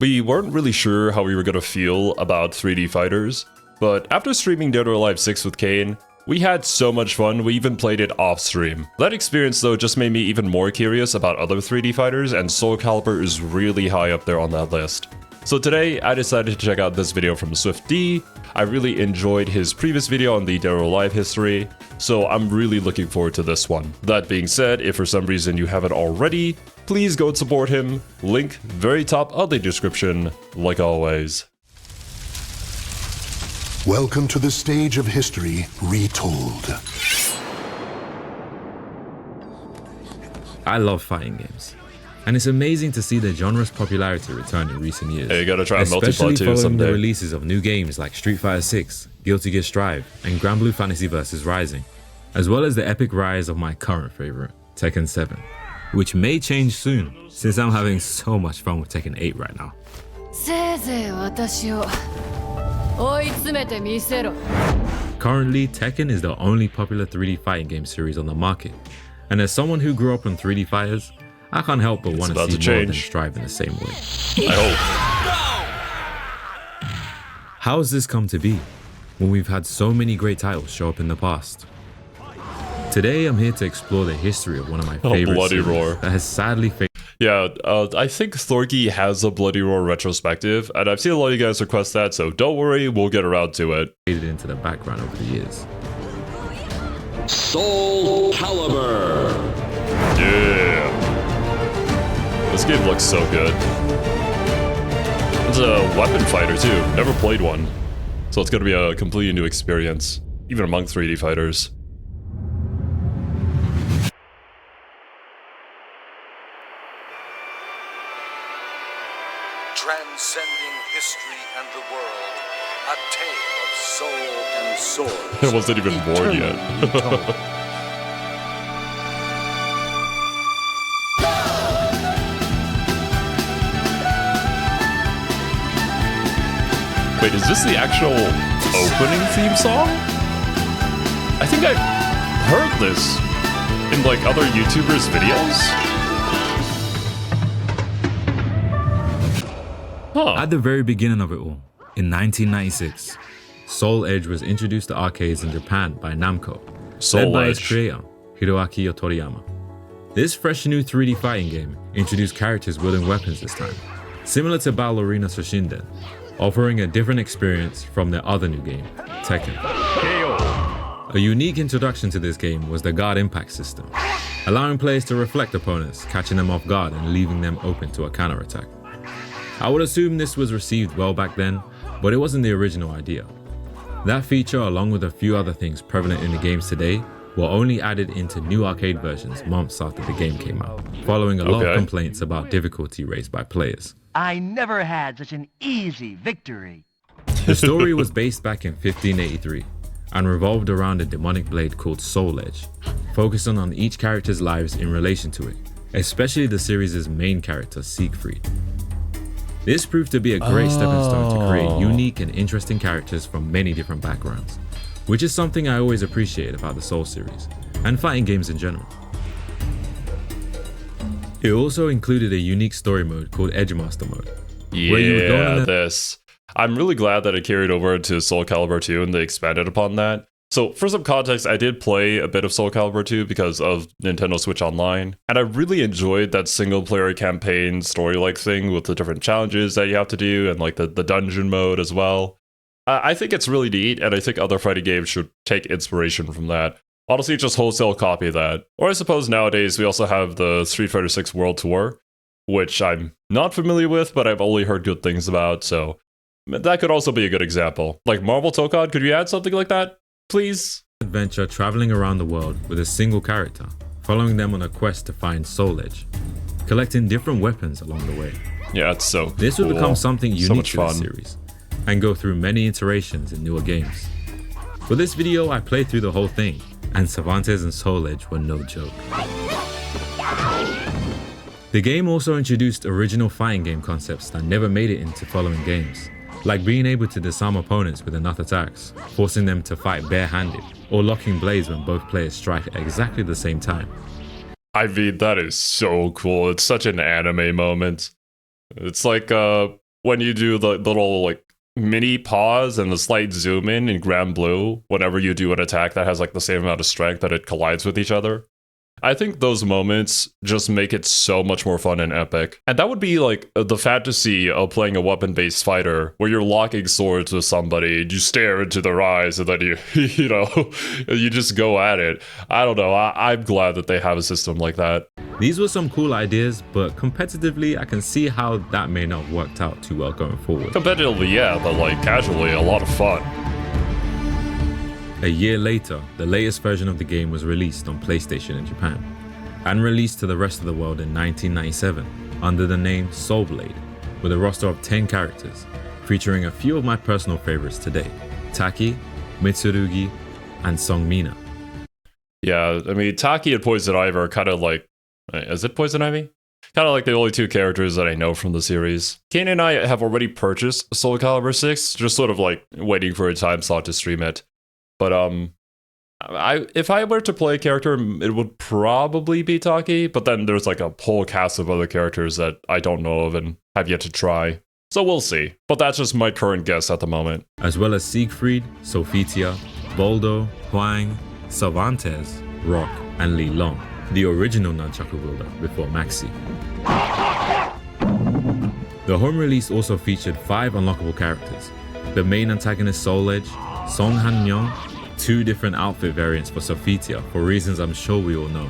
We weren't really sure how we were gonna feel about 3D fighters, but after streaming Dead or Alive 6 with Kane, we had so much fun we even played it off stream. That experience though just made me even more curious about other 3D fighters, and Soulcalibur is really high up there on that list. So today I decided to check out this video from SwiftD. I really enjoyed his previous video on the Dead or Alive history, so I'm really looking forward to this one. That being said, if for some reason you haven't already, please go and support him. Link very top of the description, like always. Welcome to the stage of history retold. I love fighting games, and it's amazing to see the genre's popularity return in recent years. Hey, you gotta try multiplayer especially too following someday. the releases of new games like Street Fighter 6, Guilty Gear Strive, and Grand Blue Fantasy vs Rising, as well as the epic rise of my current favorite, Tekken 7, which may change soon, since I'm having so much fun with Tekken 8 right now. Currently, Tekken is the only popular 3D fighting game series on the market, and as someone who grew up on 3D fighters, I can't help but want to see more than strive in the same way. I hope. How has this come to be, when we've had so many great titles show up in the past? Today I'm here to explore the history of one of my favorite Bloody series Roar. that has sadly faded. Yeah, I think Thorky has a Bloody Roar retrospective, and I've seen a lot of you guys request that, so don't worry, we'll get around to it. Into the background over the years. Soulcalibur. Yeah. This game looks so good. It's a weapon fighter too, never played one. So it's gonna be a completely new experience, even among 3D fighters. Transcending history and the world, a tale of soul and sword. It wasn't even born yet. Wait, is this the actual opening theme song? I think I've heard this in like other YouTubers' videos. Huh. At the very beginning of it all, in 1996, Soul Edge was introduced to arcades in Japan by Namco, led by its creator, Hiroaki Toriyama. This fresh new 3D fighting game introduced characters wielding weapons this time, similar to Battle Arena Soshinden, offering a different experience from their other new game, Tekken. A unique introduction to this game was the guard impact system, allowing players to reflect opponents, catching them off guard and leaving them open to a counterattack. I would assume this was received well back then, but it wasn't the original idea. That feature, along with a few other things prevalent in the games today, were only added into new arcade versions months after the game came out, following a lot of complaints about difficulty raised by players. I never had such an easy victory. The story was based back in 1583 and revolved around a demonic blade called Soul Edge, focusing on each character's lives in relation to it, especially the series' main character, Siegfried. This proved to be a great stepping stone to create unique and interesting characters from many different backgrounds, which is something I always appreciate about the Soul series, and fighting games in general. It also included a unique story mode called Edgemaster mode. Yeah, where you would go on this. I'm really glad that it carried over to Soulcalibur 2 and they expanded upon that. So for some context, I did play a bit of Soulcalibur 2 because of Nintendo Switch Online, and I really enjoyed that single-player campaign story-like thing with the different challenges that you have to do and like the dungeon mode as well. I think it's really neat, and I think other fighting games should take inspiration from that. Honestly, just wholesale copy that. Or I suppose nowadays we also have the Street Fighter 6 World Tour, which I'm not familiar with, but I've only heard good things about, so that could also be a good example. Like Marvel Tokad, could you add something like that? Please? Adventure traveling around the world with a single character, following them on a quest to find Soul Edge, collecting different weapons along the way. Yeah, it's so This would become something unique to the fun. series, and go through many iterations in newer games. For this video, I played through the whole thing, and Cervantes and Soul Edge were no joke. The game also introduced original fighting game concepts that never made it into following games, like being able to disarm opponents with enough attacks, forcing them to fight barehanded, or locking blades when both players strike at exactly the same time. I mean, that is so cool. It's such an anime moment. It's like when you do the little like mini pause and the slight zoom in Grand Blue whenever you do an attack that has like the same amount of strength that it collides with each other. I think those moments just make it so much more fun and epic. And that would be like the fantasy of playing a weapon-based fighter where you're locking swords with somebody, you stare into their eyes, and then you, you know, you just go at it. I don't know. I'm glad that they have a system like that. These were some cool ideas, but competitively, I can see how that may not have worked out too well going forward. Competitively, yeah, but like casually, a lot of fun. A year later, the latest version of the game was released on PlayStation in Japan, and released to the rest of the world in 1997 under the name Soul Blade, with a roster of 10 characters, featuring a few of my personal favorites today, Taki, Mitsurugi, and Songmina. Yeah, I mean, Taki and Poison Ivy are kind of like, is it Poison Ivy? Kind of like the only two characters that I know from the series. Kane and I have already purchased Soulcalibur 6, just sort of like waiting for a time slot to stream it. But if I were to play a character, it would probably be Taki, but then there's like a whole cast of other characters that I don't know of and have yet to try. So we'll see. But that's just my current guess at the moment. As well as Siegfried, Sophitia, Boldo, Huang, Cervantes, Rock, and Li Long, the original nunchaku wielder before Maxi. The home release also featured 5 unlockable characters. The main antagonist Soul Edge, Song Han Myung, 2 different outfit variants for Sophitia for reasons I'm sure we all know,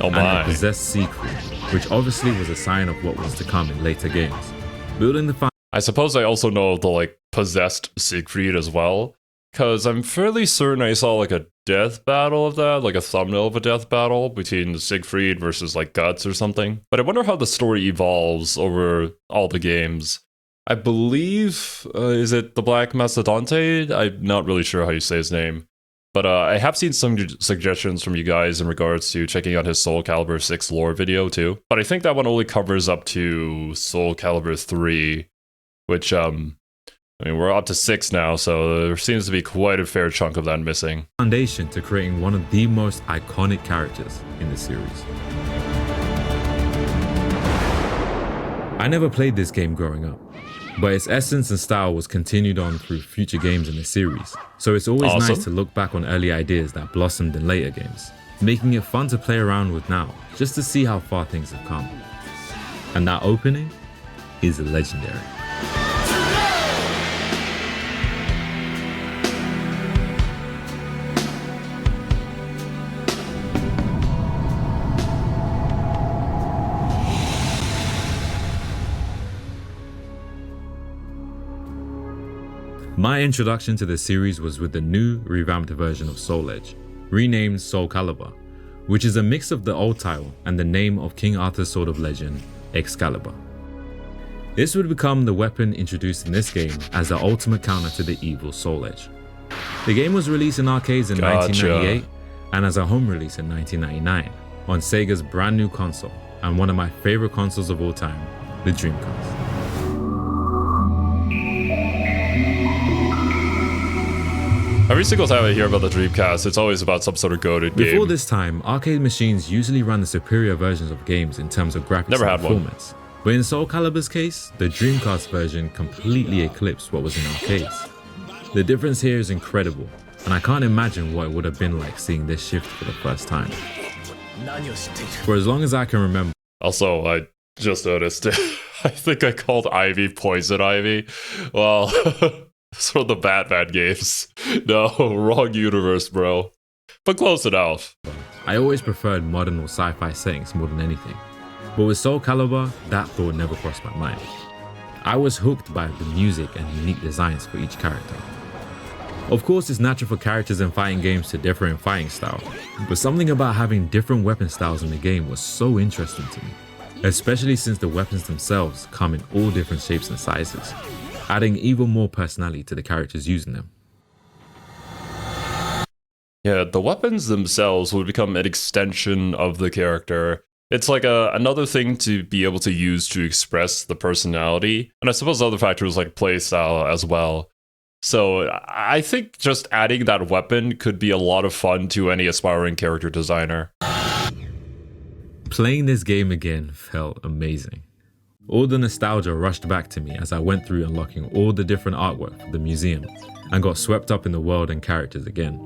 Oh and my. a possessed Siegfried, which obviously was a sign of what was to come in later games. Building the I suppose I also know of the like possessed Siegfried as well, because I'm fairly certain I saw like a death battle of that, like a thumbnail of a death battle between Siegfried versus like Guts or something. But I wonder how the story evolves over all the games. I believe, is it the Black Mastodonte? I'm not really sure how you say his name. But I have seen some suggestions from you guys in regards to checking out his Soulcalibur 6 lore video too. But I think that one only covers up to Soulcalibur 3, which, I mean, we're up to 6 now, so there seems to be quite a fair chunk of that missing. foundation to creating one of the most iconic characters in the series. I never played this game growing up, but its essence and style was continued on through future games in the series, so it's always Awesome. nice to look back on early ideas that blossomed in later games, making it fun to play around with now, just to see how far things have come. And that opening is legendary. My introduction to the series was with the new revamped version of Soul Edge, renamed Soulcalibur, which is a mix of the old title and the name of King Arthur's sword of legend, Excalibur. This would become the weapon introduced in this game as the ultimate counter to the evil Soul Edge. The game was released in arcades in 1998 and as a home release in 1999 on Sega's brand new console and one of my favorite consoles of all time, the Dreamcast. Every single time I hear about the Dreamcast, it's always about some sort of goated game. Before this time, arcade machines usually ran the superior versions of games in terms of graphics Never and had one. performance. But in Soulcalibur's case, the Dreamcast version completely eclipsed what was in arcades. The difference here is incredible, and I can't imagine what it would have been like seeing this shift for the first time. For as long as I can remember, Also, I just noticed, I think I called Ivy Poison Ivy. Well, it's from the Batman games. No, wrong universe, bro. But close enough. I always preferred modern or sci-fi settings more than anything. But with Soulcalibur, that thought never crossed my mind. I was hooked by the music and unique designs for each character. Of course, it's natural for characters in fighting games to differ in fighting style, but something about having different weapon styles in the game was so interesting to me, especially since the weapons themselves come in all different shapes and sizes, adding even more personality to the characters using them. Yeah, the weapons themselves would become an extension of the character. It's like another thing to be able to use to express the personality, and I suppose other factors like playstyle as well. So I think just adding that weapon could be a lot of fun to any aspiring character designer. Playing this game again felt amazing. All the nostalgia rushed back to me as I went through unlocking all the different artwork for the museum and got swept up in the world and characters again.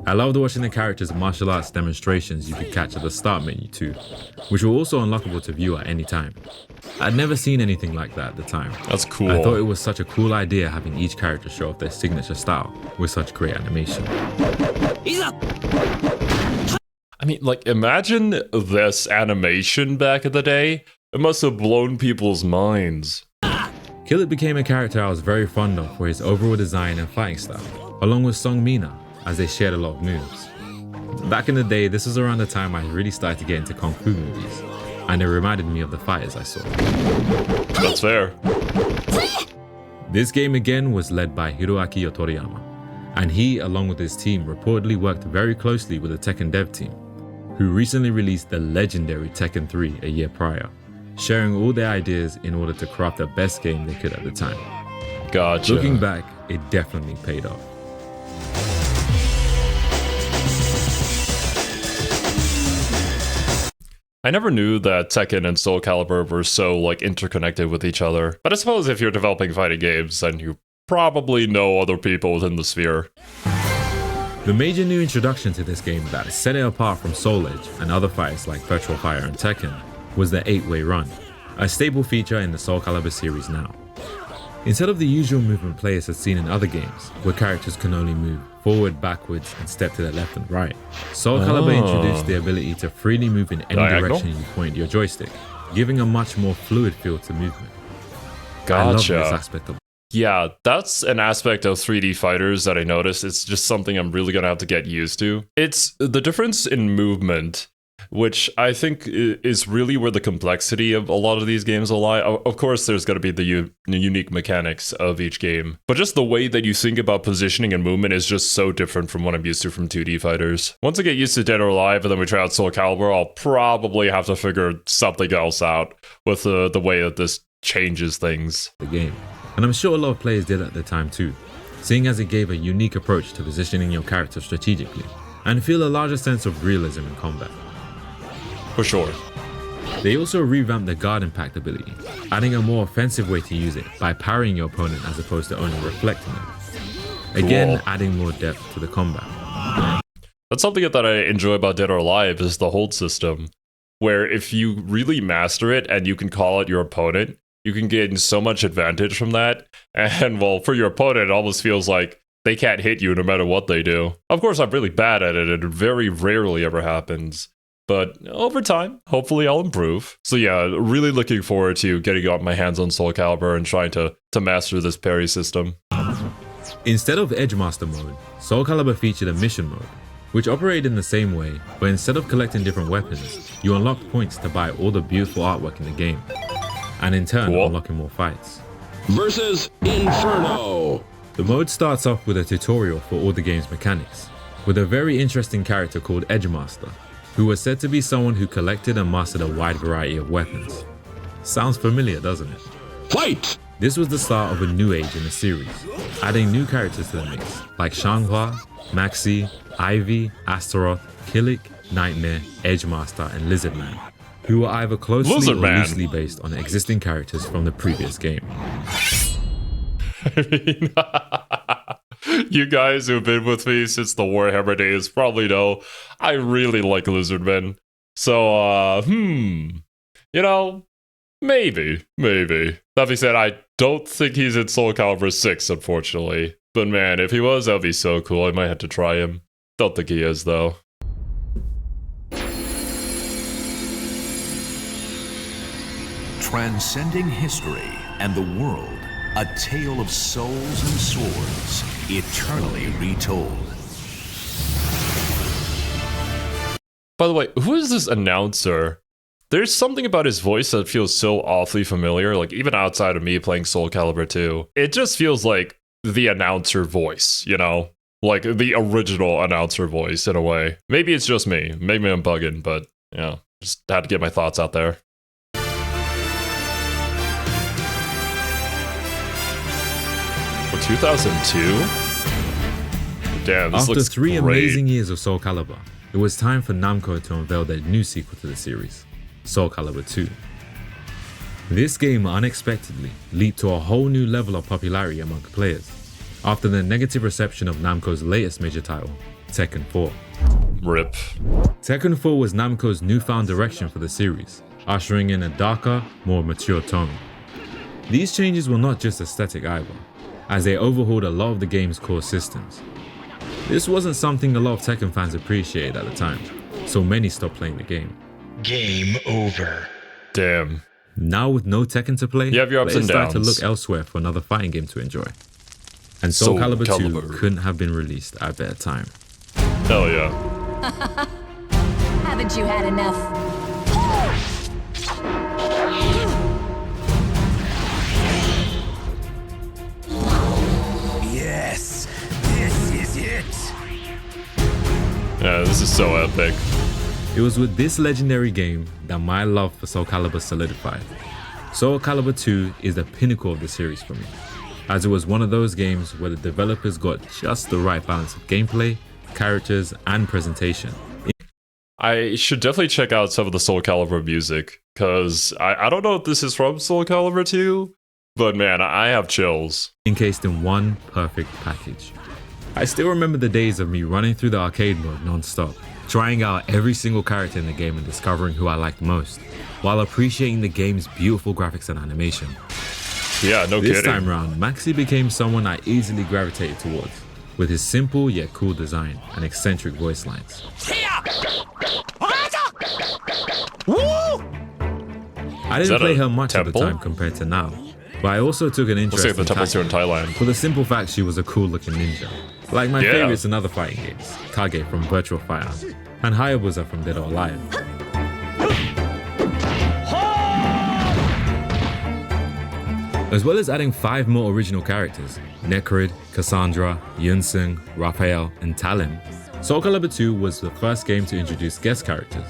I loved watching the characters' martial arts demonstrations you could catch at the start menu too, which were also unlockable to view at any time. I'd never seen anything like that at the time. That's cool. I thought it was such a cool idea having each character show off their signature style with such great animation. I mean, like, imagine this animation back in the day. It must have blown people's minds. Killit became a character I was very fond of for his overall design and fighting style, along with Song Mina, as they shared a lot of moves. Back in the day, this was around the time I really started to get into Kung Fu movies, and it reminded me of the fighters I saw. That's fair. This game again was led by Hiroaki Toriyama, and he, along with his team, reportedly worked very closely with the Tekken dev team, who recently released the legendary Tekken 3 a year prior, sharing all their ideas in order to craft the best game they could at the time. Gotcha. Looking back, it definitely paid off. I never knew that Tekken and Soulcalibur were so, like, interconnected with each other. But I suppose if you're developing fighting games, then you probably know other people within the sphere. The major new introduction to this game that set it apart from Soul Edge and other fights like Virtual Fire and Tekken was the 8-way run, a staple feature in the Soulcalibur series now. Instead of the usual movement players had seen in other games, where characters can only move forward, backwards, and step to the left and right, Soulcalibur introduced the ability to freely move in any direction you point your joystick, giving a much more fluid feel to movement. I love this aspect of it. Yeah, that's an aspect of 3D fighters that I noticed. It's just something I'm really gonna have to get used to. It's the difference in movement, which I think is really where the complexity of a lot of these games will lie. Of course, there's going to be the unique mechanics of each game, but just the way that you think about positioning and movement is just so different from what I'm used to from 2D fighters. Once I get used to Dead or Alive and then we try out Soulcalibur, I'll probably have to figure something else out with the way that this changes things. The game. And I'm sure a lot of players did at the time too, seeing as it gave a unique approach to positioning your character strategically, and feel a larger sense of realism in combat. For sure. They also revamped the guard impact ability, adding a more offensive way to use it by parrying your opponent as opposed to only reflecting them. Again, adding more depth to the combat. That's something that I enjoy about Dead or Alive is the hold system, where if you really master it and you can call out your opponent, you can gain so much advantage from that. And well, for your opponent, it almost feels like they can't hit you no matter what they do. Of course, I'm really bad at it. It very rarely ever happens. But over time, hopefully I'll improve. So yeah, really looking forward to getting my hands on Soulcalibur and trying to master this parry system. Instead of Edgemaster mode, Soulcalibur featured a mission mode, which operated in the same way, but instead of collecting different weapons, you unlocked points to buy all the beautiful artwork in the game, and in turn unlocking more fights. Versus Inferno. The mode starts off with a tutorial for all the game's mechanics, with a very interesting character called Edgemaster, who was said to be someone who collected and mastered a wide variety of weapons. Sounds familiar, doesn't it? Fight! This was the start of a new age in the series, adding new characters to the mix, like Shanghua, Maxi, Ivy, Astaroth, Killick, Nightmare, Edgemaster, and Lizardman, who were either closely or loosely based on existing characters from the previous game. I mean, you guys who've been with me since the Warhammer days probably know I really like Lizardmen. So, you know, maybe. That being said, I don't think he's in Soulcalibur 6, unfortunately. But man, if he was, that'd be so cool. I might have to try him. Don't think he is, though. Transcending history and the world. A tale of souls and swords, eternally retold. By the way, who is this announcer? There's something about his voice that feels so awfully familiar, like even outside of me playing Soulcalibur 2. It just feels like the announcer voice, you know? Like the original announcer voice in a way. Maybe it's just me. Maybe I'm bugging, but, you know, just had to get my thoughts out there. 2002? Damn, this After looks 3 great. amazing years of Soulcalibur, it was time for Namco to unveil their new sequel to the series, Soulcalibur 2. This game unexpectedly leaped to a whole new level of popularity among players after the negative reception of Namco's latest major title, Tekken 4. RIP. Tekken 4 was Namco's newfound direction for the series, ushering in a darker, more mature tone. These changes were not just aesthetic either, as they overhauled a lot of the game's core systems. This wasn't something a lot of Tekken fans appreciated at the time, so many stopped playing the game. Game over. Damn. Now with no Tekken to play, You have your ups and started to downs. look elsewhere for another fighting game to enjoy. And Soulcalibur 2 Soulcalibur. couldn't have been released at a better time. Hell yeah. Haven't you had enough? Yes, this is it. Yeah, this is so epic. It was with this legendary game that my love for Soulcalibur solidified. Soulcalibur 2 is the pinnacle of the series for me, as it was one of those games where the developers got just the right balance of gameplay, characters, and presentation. I should definitely check out some of the Soulcalibur music, because I don't know if this is from Soulcalibur 2, but man, I have chills. Encased in one perfect package. I still remember the days of me running through the arcade mode non-stop, trying out every single character in the game and discovering who I liked most, while appreciating the game's beautiful graphics and animation. Yeah, no This kidding. time round, Maxi became someone I easily gravitated towards, with his simple yet cool design and eccentric voice lines. I didn't that play a her much at temple? the time compared to now, but I also took an Looks interest like the in temples here in Kage, Thailand. for the simple fact she was a cool looking ninja. Like my Yeah. favorites in other fighting games, Kage from Virtual Fighter, and Hayabusa from Dead or Alive. As well as adding 5 more original characters, Necrid, Cassandra, Yunsung, Raphael, and Talim, Soulcalibur 2 was the first game to introduce guest characters,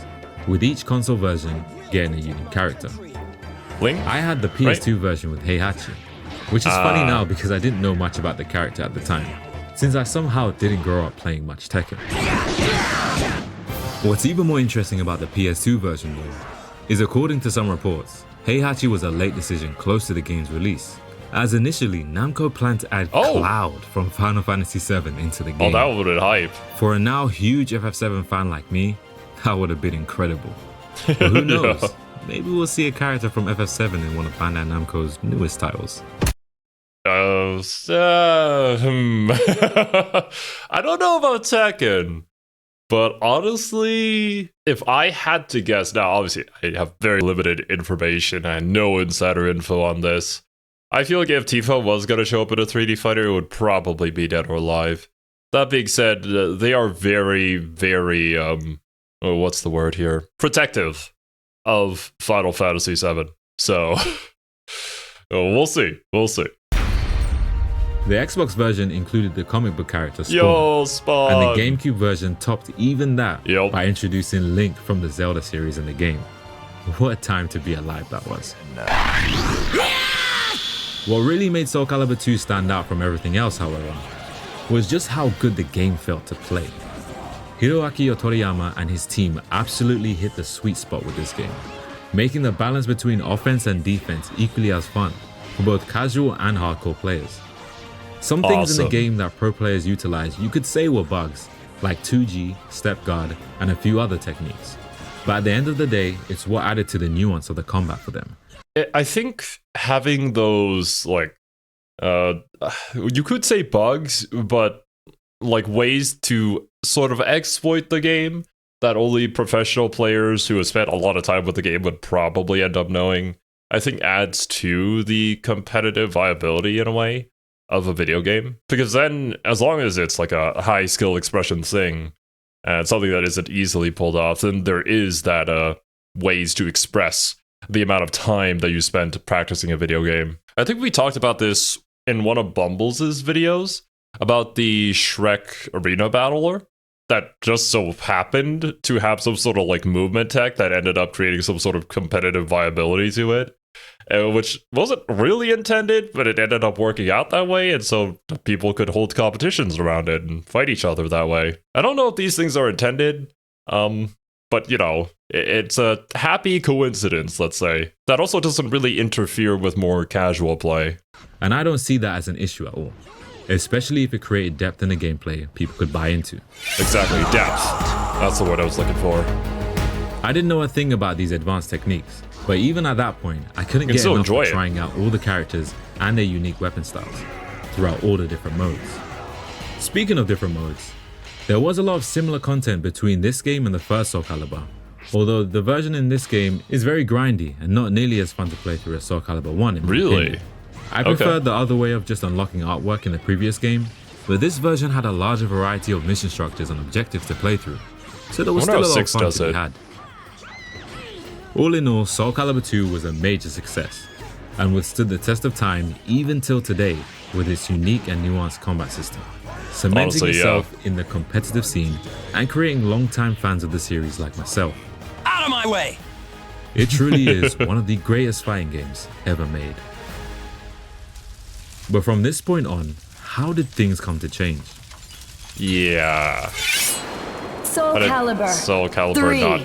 with each console version getting a unique character. Link? I had the PS2 version with Heihachi, which is funny now because I didn't know much about the character at the time, since I somehow didn't grow up playing much Tekken. What's even more interesting about the PS2 version though, is according to some reports, Heihachi was a late decision close to the game's release, as initially Namco planned to add Cloud from Final Fantasy VII into the Oh, game. that would have been hype. For a now huge FF7 fan like me, that would have been incredible. But who knows? Yeah. Maybe we'll see a character from FF7 in one of Bandai Namco's newest titles. I don't know about Tekken, but honestly, if I had to guess, now obviously I have very limited information and no insider info on this. I feel like if Tifa was going to show up in a 3D fighter, it would probably be Dead or Alive. That being said, they are very, very, what's the word here? Protective of Final Fantasy VII. So, we'll see. We'll see. The Xbox version included the comic book character Spawn, Yo, Spawn! and the GameCube version topped even that Yup. by introducing Link from the Zelda series in the game. What a time to be alive that was. What really made Soulcalibur 2 stand out from everything else, however, was just how good the game felt to play. Hiroaki Toriyama and his team absolutely hit the sweet spot with this game, making the balance between offense and defense equally as fun for both casual and hardcore players. Some things in the Awesome. game that pro players utilize you could say were bugs, like 2G, step guard, and a few other techniques. But at the end of the day, it's what added to the nuance of the combat for them. I think having those, like, you could say bugs, but like ways to sort of exploit the game that only professional players who have spent a lot of time with the game would probably end up knowing, I think adds to the competitive viability in a way of a video game. Because then, as long as it's like a high skill expression thing, and something that isn't easily pulled off, then there is that ways to express the amount of time that you spend practicing a video game. I think we talked about this in one of Bumbles' videos about the Shrek Arena Battler that just so happened to have some sort of like movement tech that ended up creating some sort of competitive viability to it, which wasn't really intended, but it ended up working out that way, and so people could hold competitions around it and fight each other that way. I don't know if these things are intended. but you know, it's a happy coincidence, let's say, that also doesn't really interfere with more casual play. And I don't see that as an issue at all, especially if it created depth in the gameplay people could buy into. Exactly, depth. That's the word I was looking for. I didn't know a thing about these advanced techniques, but even at that point, I couldn't get enough of trying out all the characters and their unique weapon styles throughout all the different modes. Speaking of different modes, there was a lot of similar content between this game and the first Soulcalibur, although the version in this game is very grindy and not nearly as fun to play through as Soulcalibur 1 in my opinion. I preferred the other way of just unlocking artwork in the previous game, but this version had a larger variety of mission structures and objectives to play through, so there was still a lot of fun to be had. All in all, Soulcalibur 2 was a major success, and withstood the test of time even till today with its unique and nuanced combat system, cementing itself in the competitive scene and creating long-time fans of the series like myself. Out of my way! It truly is one of the greatest fighting games ever made. But from this point on, how did things come to change? Yeah. Soulcalibur 3. Not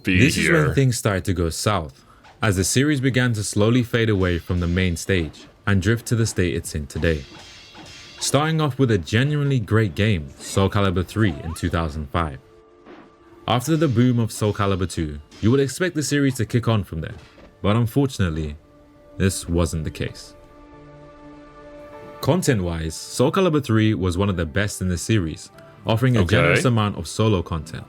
be this here. is when things started to go south, as the series began to slowly fade away from the main stage and drift to the state it's in today. Starting off with a genuinely great game, Soulcalibur 3 in 2005. After the boom of Soulcalibur 2, you would expect the series to kick on from there, but unfortunately, this wasn't the case. Content-wise, Soulcalibur 3 was one of the best in the series, offering a generous amount of solo content.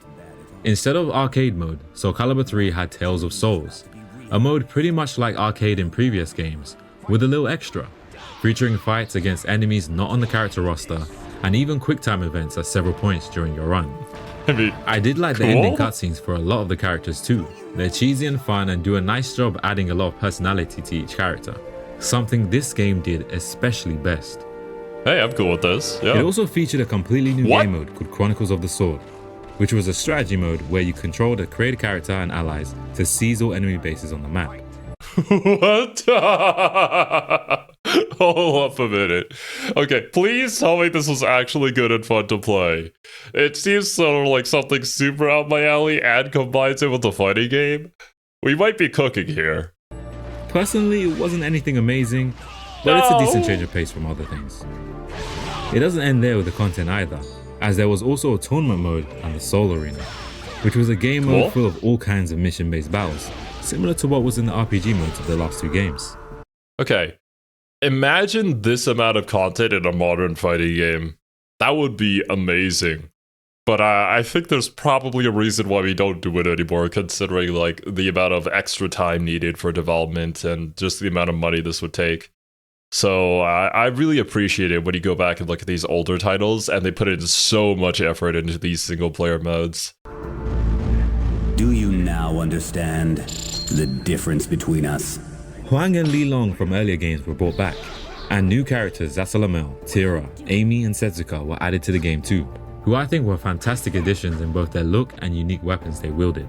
Instead of arcade mode, Soulcalibur 3 had Tales of Souls, a mode pretty much like arcade in previous games, with a little extra, featuring fights against enemies not on the character roster, and even quick-time events at several points during your run. I did like the ending cutscenes for a lot of the characters too. They're cheesy and fun and do a nice job adding a lot of personality to each character, something this game did especially best. Hey, I'm cool with this. Yeah. It also featured a completely new game mode called Chronicles of the Sword, which was a strategy mode where you controlled a created character and allies to seize all enemy bases on the map. What? Hold up a minute. Okay, please tell me this was actually good and fun to play. It seems sort of like something super out my alley and combines it with a fighting game. We might be cooking here. Personally, it wasn't anything amazing, but it's a decent change of pace from other things. It doesn't end there with the content either, as there was also a tournament mode and the Soul Arena, which was a game mode full of all kinds of mission-based battles, similar to what was in the RPG modes of the last two games. Okay, imagine this amount of content in a modern fighting game. That would be amazing. But I think there's probably a reason why we don't do it anymore, considering like the amount of extra time needed for development and just the amount of money this would take. So I really appreciate it when you go back and look at these older titles and they put in so much effort into these single player modes. Do you now understand the difference between us? Huang and Li Long from earlier games were brought back, and new characters Zasalamel, Tira, Amy and Setsuka were added to the game too, who I think were fantastic additions in both their look and unique weapons they wielded.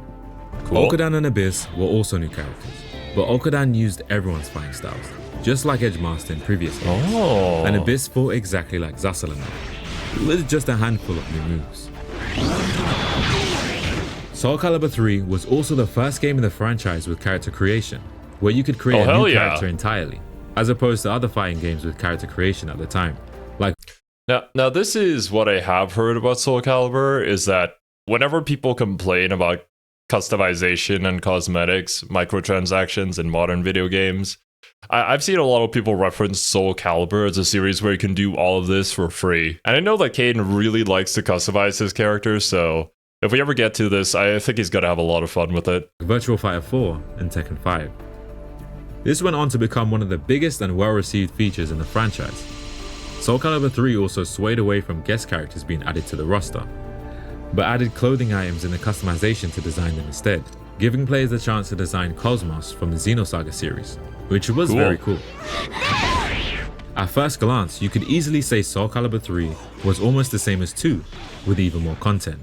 Okadan and Abyss were also new characters, but Okadan used everyone's fighting styles, just like Edgemaster in previous games, and Abyss fought exactly like Zasalamel, with just a handful of new moves. Soulcalibur 3 was also the first game in the franchise with character creation, where you could create a new character entirely, as opposed to other fighting games with character creation at the time. Like Now this is what I have heard about Soulcalibur, is that whenever people complain about customization and cosmetics, microtransactions in modern video games, I've seen a lot of people reference Soulcalibur as a series where you can do all of this for free. And I know that Caden really likes to customize his characters, so if we ever get to this, I think he's gonna have a lot of fun with it. Virtua Fighter 4 and Tekken 5. This went on to become one of the biggest and well-received features in the franchise. Soulcalibur 3 also swayed away from guest characters being added to the roster, but added clothing items in the customization to design them instead, giving players a chance to design Cosmos from the Xenosaga series, which was very cool. At first glance, you could easily say Soulcalibur 3 was almost the same as 2, with even more content,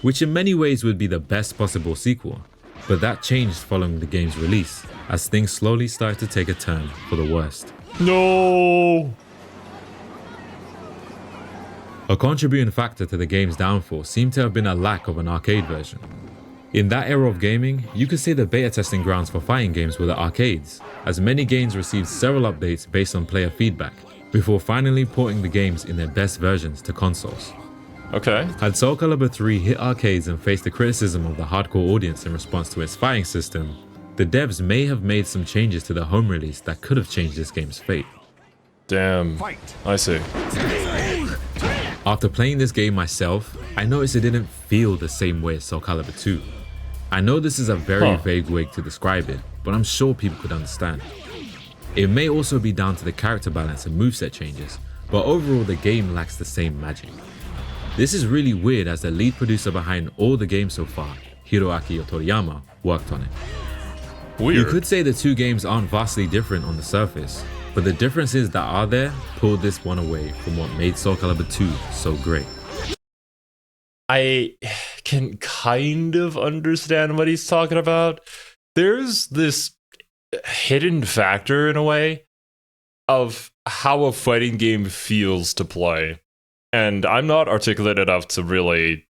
which in many ways would be the best possible sequel, but that changed following the game's release, as things slowly started to take a turn for the worst. No! A contributing factor to the game's downfall seemed to have been a lack of an arcade version. In that era of gaming, you could say the beta testing grounds for fighting games were the arcades, as many games received several updates based on player feedback, before finally porting the games in their best versions to consoles. Okay. Had Soulcalibur 3 hit arcades and faced the criticism of the hardcore audience in response to its fighting system, the devs may have made some changes to the home release that could have changed this game's fate. Damn. I see. After playing this game myself, I noticed it didn't feel the same way as Soulcalibur 2. I know this is a very vague way to describe it, but I'm sure people could understand. It may also be down to the character balance and moveset changes, but overall the game lacks the same magic. This is really weird as the lead producer behind all the games so far, Hiroaki Toriyama, worked on it. Weird. You could say the two games aren't vastly different on the surface, but the differences that are there pulled this one away from what made Soulcalibur 2 so great. I can kind of understand what he's talking about. There's this hidden factor in a way of how a fighting game feels to play. And I'm not articulate enough to really,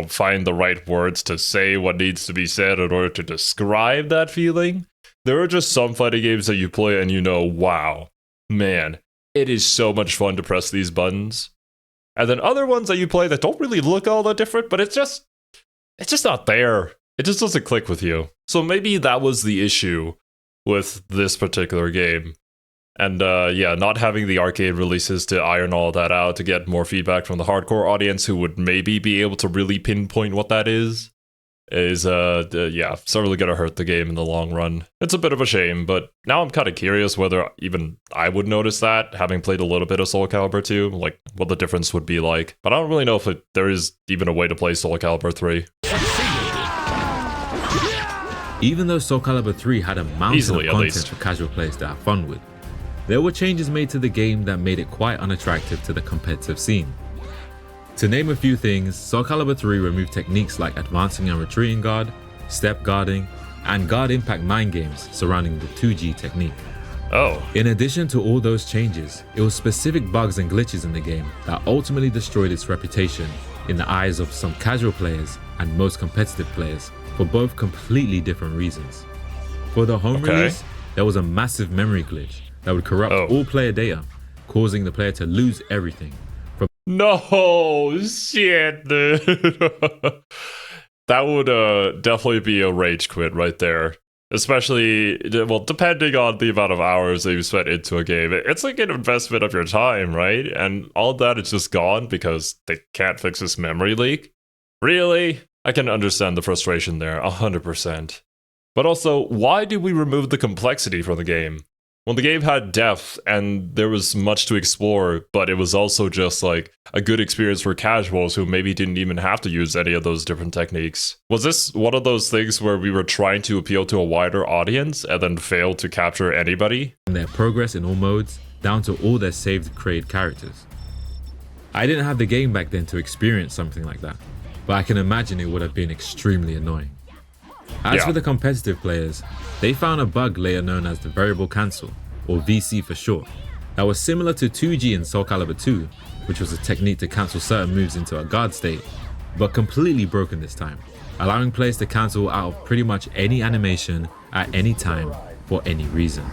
find the right words to say what needs to be said in order to describe that feeling. There are just some fighting games that you play and wow, man, it is so much fun to press these buttons. And then other ones that you play that don't really look all that different, but it's just not there. It just doesn't click with you. So maybe that was the issue with this particular game. And not having the arcade releases to iron all that out, to get more feedback from the hardcore audience who would maybe be able to really pinpoint what that is certainly gonna hurt the game in the long run. It's a bit of a shame, but now I'm kind of curious whether even I would notice that, having played a little bit of Soulcalibur 2, like what the difference would be like. But I don't really know if there is even a way to play Soulcalibur 3. Even though Soulcalibur 3 had a mountain of content for casual players to have fun with, there were changes made to the game that made it quite unattractive to the competitive scene. To name a few things, Soulcalibur 3 removed techniques like advancing and retreating guard, step guarding, and guard impact mind games surrounding the 2G technique. Oh. In addition to all those changes, it was specific bugs and glitches in the game that ultimately destroyed its reputation in the eyes of some casual players and most competitive players for both completely different reasons. For the home release, there was a massive memory glitch that would corrupt all player data, causing the player to lose everything. No shit, dude. That would definitely be a rage quit right there. Especially, depending on the amount of hours that you spent into a game. It's like an investment of your time, right? And all that is just gone because they can't fix this memory leak. Really? I can understand the frustration there, 100%. But also, why did we remove the complexity from the game? Well, the game had depth and there was much to explore, but it was also just like a good experience for casuals who maybe didn't even have to use any of those different techniques. Was this one of those things where we were trying to appeal to a wider audience and then failed to capture anybody? Their progress in all modes, down to all their saved created characters. I didn't have the game back then to experience something like that, but I can imagine it would have been extremely annoying. As for the competitive players, they found a bug later known as the variable cancel, or VC for short, that was similar to 2G in Soulcalibur 2, which was a technique to cancel certain moves into a guard state, but completely broken this time, allowing players to cancel out of pretty much any animation at any time for any reason.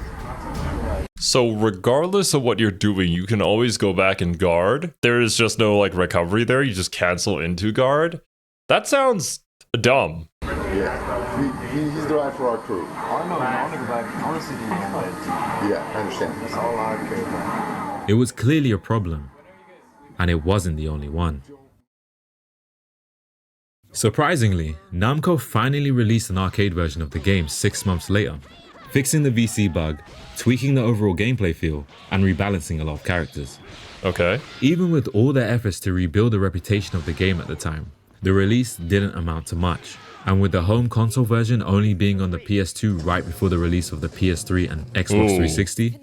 So regardless of what you're doing, you can always go back and guard. There is just no recovery there, you just cancel into guard. That sounds dumb. Yeah, he's the right for our crew. I know, I want to go back. I want to see the game. Yeah, I understand. That's all I care about. It was clearly a problem, and it wasn't the only one. Surprisingly, Namco finally released an arcade version of the game 6 months later, fixing the VC bug, tweaking the overall gameplay feel, and rebalancing a lot of characters. Okay. Even with all their efforts to rebuild the reputation of the game at the time, the release didn't amount to much. And with the home console version only being on the PS2 right before the release of the PS3 and Xbox 360,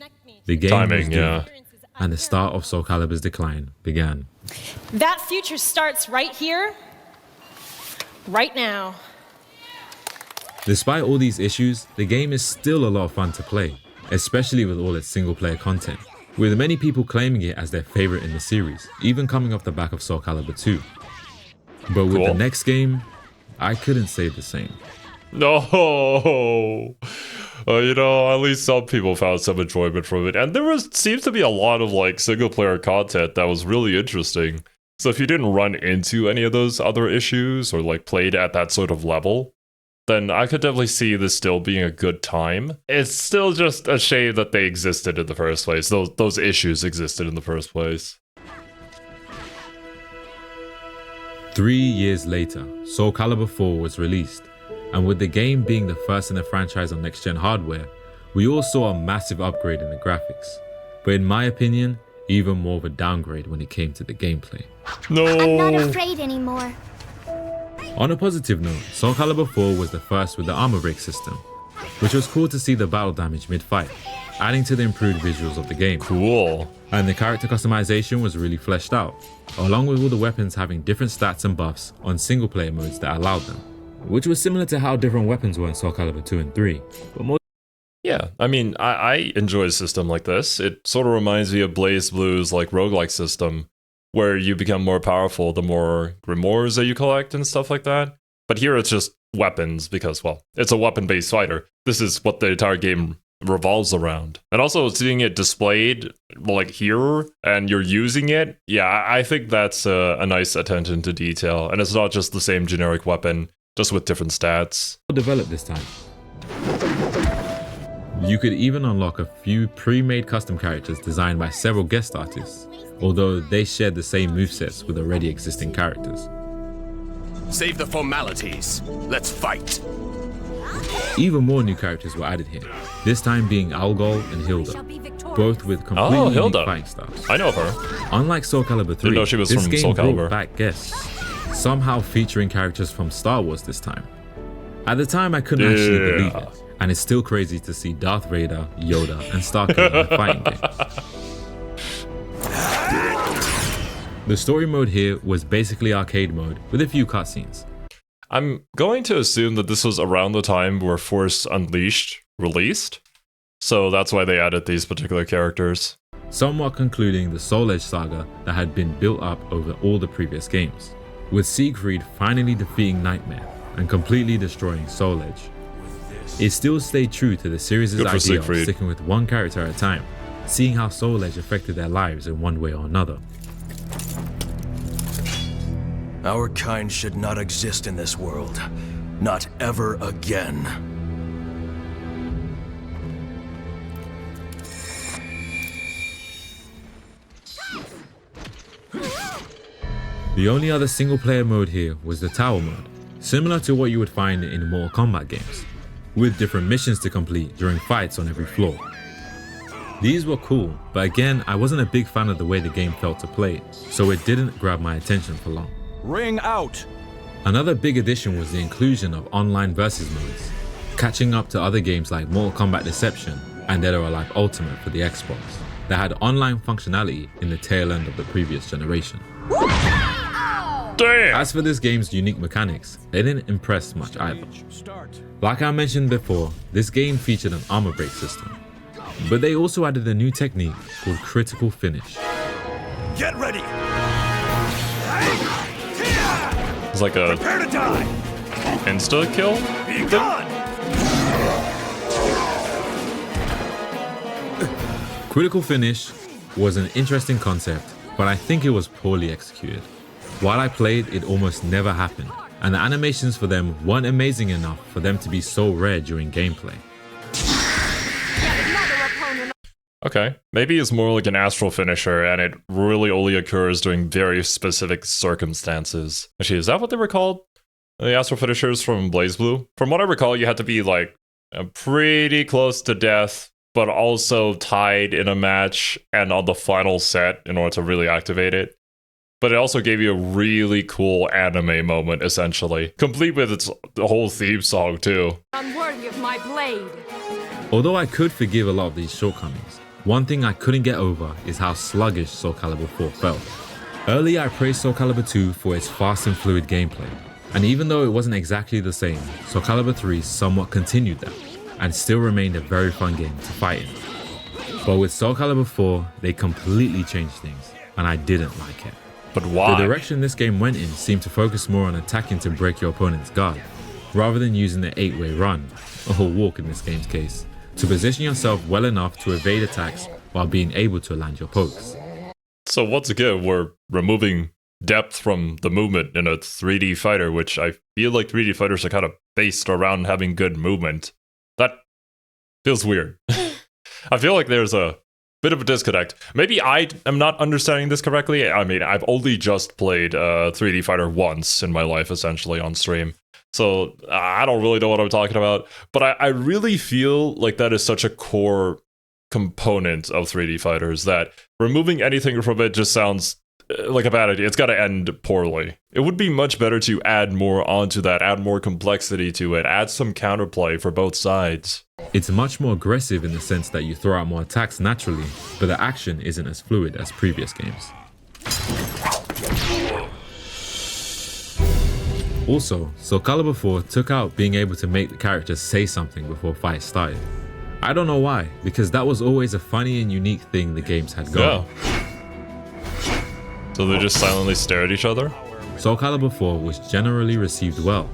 the game was doomed, and the start of Soulcalibur's decline began. That future starts right here, right now. Despite all these issues, the game is still a lot of fun to play, especially with all its single-player content. with many people claiming it as their favorite in the series, even coming off the back of Soulcalibur 2. But with the next game, I couldn't say the same. No, you know, at least some people found some enjoyment from it, and seems to be a lot of like single player content that was really interesting. So if you didn't run into any of those other issues or like played at that sort of level, then I could definitely see this still being a good time. It's still just a shame that they existed in the first place. Those issues existed in the first place. 3 years later, Soulcalibur 4 was released, and with the game being the first in the franchise on next-gen hardware, we all saw a massive upgrade in the graphics. But in my opinion, even more of a downgrade when it came to the gameplay. No! I'm not afraid anymore. On a positive note, Soulcalibur 4 was the first with the armor break system, which was cool to see the battle damage mid-fight, adding to the improved visuals of the game. Cool. And the character customization was really fleshed out, along with all the weapons having different stats and buffs on single player modes that allowed them, which was similar to how different weapons were in Soulcalibur 2 and 3, but more. Yeah, I mean, I enjoy a system like this. It sort of reminds me of BlazBlue's like roguelike system, where you become more powerful the more grimoires that you collect and stuff like that. But here it's just weapons because, well, it's a weapon-based fighter. This is what the entire game revolves around. And also seeing it displayed like here and you're using it, yeah, I think that's a nice attention to detail. And it's not just the same generic weapon, just with different stats. Developed this time. You could even unlock a few pre-made custom characters designed by several guest artists, although they shared the same movesets with already existing characters. Save the formalities. Let's fight. Even more new characters were added here, this time being Algol and Hilda, both with completely unique fighting styles. I know her. Unlike Soulcalibur 3, didn't know she was this from game Soulcalibur. brought back guests, somehow featuring characters from Star Wars this time. At the time, I couldn't actually believe it, and it's still crazy to see Darth Vader, Yoda, and Starkiller in a fighting game. The story mode here was basically arcade mode with a few cutscenes. I'm going to assume that this was around the time where Force Unleashed released, so that's why they added these particular characters. Somewhat concluding the Soul Edge saga that had been built up over all the previous games, with Siegfried finally defeating Nightmare and completely destroying Soul Edge. It still stayed true to the series' idea of sticking with one character at a time, seeing how Soul Edge affected their lives in one way or another. Our kind should not exist in this world. Not ever again. The only other single player mode here was the Tower mode, similar to what you would find in Mortal Kombat games, with different missions to complete during fights on every floor. These were cool, but again, I wasn't a big fan of the way the game felt to play, so it didn't grab my attention for long. Ring out! Another big addition was the inclusion of online versus modes, catching up to other games like Mortal Kombat Deception and Dead or Alive Ultimate for the Xbox, that had online functionality in the tail end of the previous generation. Damn. As for this game's unique mechanics, they didn't impress much either. Like I mentioned before, this game featured an armor break system, but they also added a new technique called critical finish. Get ready! It's like a prepare to die! insta kill? Be gone! Critical finish was an interesting concept, but I think it was poorly executed. While I played, it almost never happened, and the animations for them weren't amazing enough for them to be so rare during gameplay. Okay, maybe it's more like an astral finisher and it really only occurs during very specific circumstances. Actually, is that what they were called? The astral finishers from BlazBlue? From what I recall, you had to be like pretty close to death, but also tied in a match and on the final set in order to really activate it. But it also gave you a really cool anime moment, essentially, complete with the whole theme song too. Unworthy of my blade. Although I could forgive a lot of these shortcomings, one thing I couldn't get over is how sluggish Soulcalibur 4 felt. Earlier I praised Soulcalibur 2 for its fast and fluid gameplay, and even though it wasn't exactly the same, Soulcalibur 3 somewhat continued that, and still remained a very fun game to fight in. But with Soulcalibur 4, they completely changed things, and I didn't like it. But why? The direction this game went in seemed to focus more on attacking to break your opponent's guard, rather than using the 8-way run, or walk in this game's case, to position yourself well enough to evade attacks while being able to land your pokes. So once again, we're removing depth from the movement in a 3D fighter, which I feel like 3D fighters are kind of based around having good movement. That feels weird. I feel like there's a bit of a disconnect. Maybe I am not understanding this correctly. I mean, I've only just played 3D fighter once in my life, essentially, on stream. So I don't really know what I'm talking about. But I really feel like that is such a core component of 3D fighters that removing anything from it just sounds like a bad idea. It's got to end poorly. It would be much better to add more onto that, add more complexity to it, add some counterplay for both sides. It's much more aggressive in the sense that you throw out more attacks naturally, but the action isn't as fluid as previous games. Also, Soulcalibur 4 took out being able to make the characters say something before fights started. I don't know why, because that was always a funny and unique thing the games had going. Yeah. So they just silently stare at each other? Soulcalibur 4 was generally received well,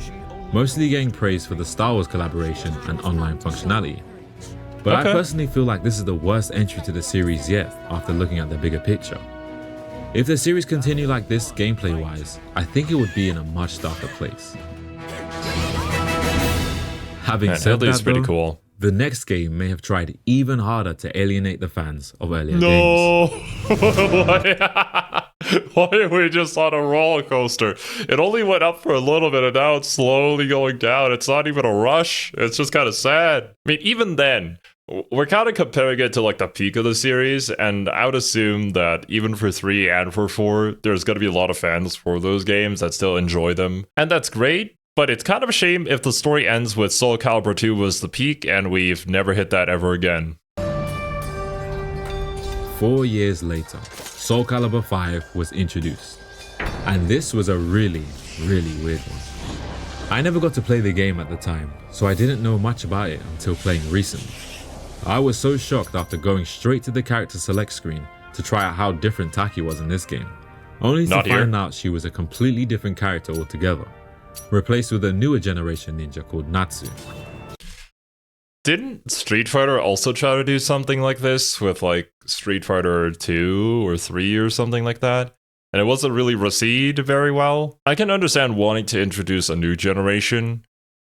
mostly getting praise for the Star Wars collaboration and online functionality. But I personally feel like this is the worst entry to the series yet after looking at the bigger picture. If the series continue like this gameplay wise, I think it would be in a much darker place. Having said that pretty though, cool. The next game may have tried even harder to alienate the fans of earlier games. Why are we just on a roller coaster? It only went up for a little bit and now it's slowly going down. It's not even a rush. It's just kind of sad. I mean, even then, we're kind of comparing it to like the peak of the series, and I would assume that even for 3 and for 4, there's going to be a lot of fans for those games that still enjoy them. And that's great. But it's kind of a shame if the story ends with Soulcalibur 2 was the peak and we've never hit that ever again. 4 years later, Soulcalibur 5 was introduced. And this was a really weird one. I never got to play the game at the time, so I didn't know much about it until playing recently. I was so shocked after going straight to the character select screen to try out how different Taki was in this game, only to find out she was a completely different character altogether, replaced with a newer generation ninja called Natsu. Didn't Street Fighter also try to do something like this with like Street Fighter 2 or 3 or something like that? And it wasn't really received very well. I can understand wanting to introduce a new generation,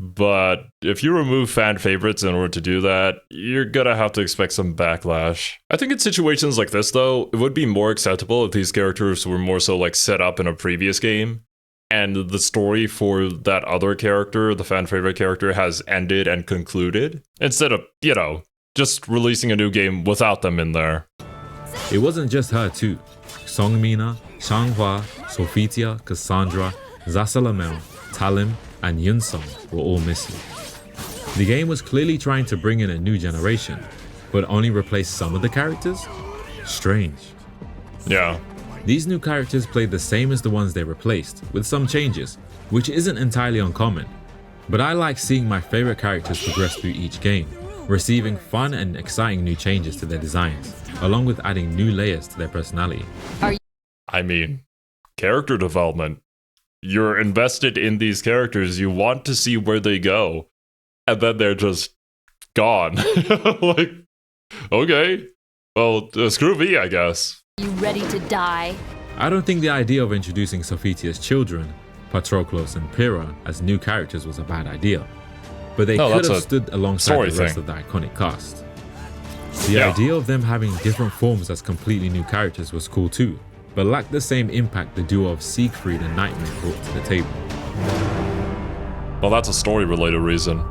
but if you remove fan favorites in order to do that, you're gonna have to expect some backlash. I think in situations like this though, it would be more acceptable if these characters were more so like set up in a previous game, and the story for that other character, the fan favorite character, has ended and concluded, instead of, you know, just releasing a new game without them in there. It wasn't just her too. Songmina, Changhua, Sophitia, Cassandra, Zasalamel, Talim, and Yunsong were all missing. The game was clearly trying to bring in a new generation, but only replace some of the characters? Strange. Yeah. These new characters played the same as the ones they replaced, with some changes, which isn't entirely uncommon. But I like seeing my favorite characters progress through each game, receiving fun and exciting new changes to their designs, along with adding new layers to their personality. I mean, character development. You're invested in these characters, you want to see where they go, and then they're just gone. Like, okay, well, screw me, I guess. You ready to die? I don't think the idea of introducing Sophitia's children, Patroclus and Pyrrha, as new characters was a bad idea, but they could have stood alongside the rest of the iconic cast. The idea of them having different forms as completely new characters was cool too, but lacked the same impact the duo of Siegfried and Nightmare brought to the table. Well, that's a story-related reason.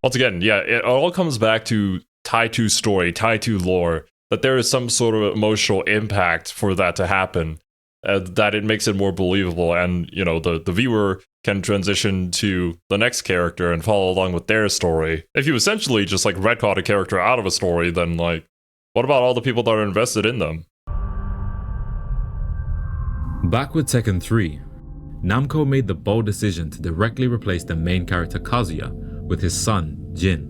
Once again, yeah, it all comes back to tie to story, tie to lore, that there is some sort of emotional impact for that to happen, that it makes it more believable, and, you know, the viewer can transition to the next character and follow along with their story. If you essentially just, like, retcon a character out of a story, then, like, what about all the people that are invested in them? Back with Tekken 3, Namco made the bold decision to directly replace the main character Kazuya with his son, Jin.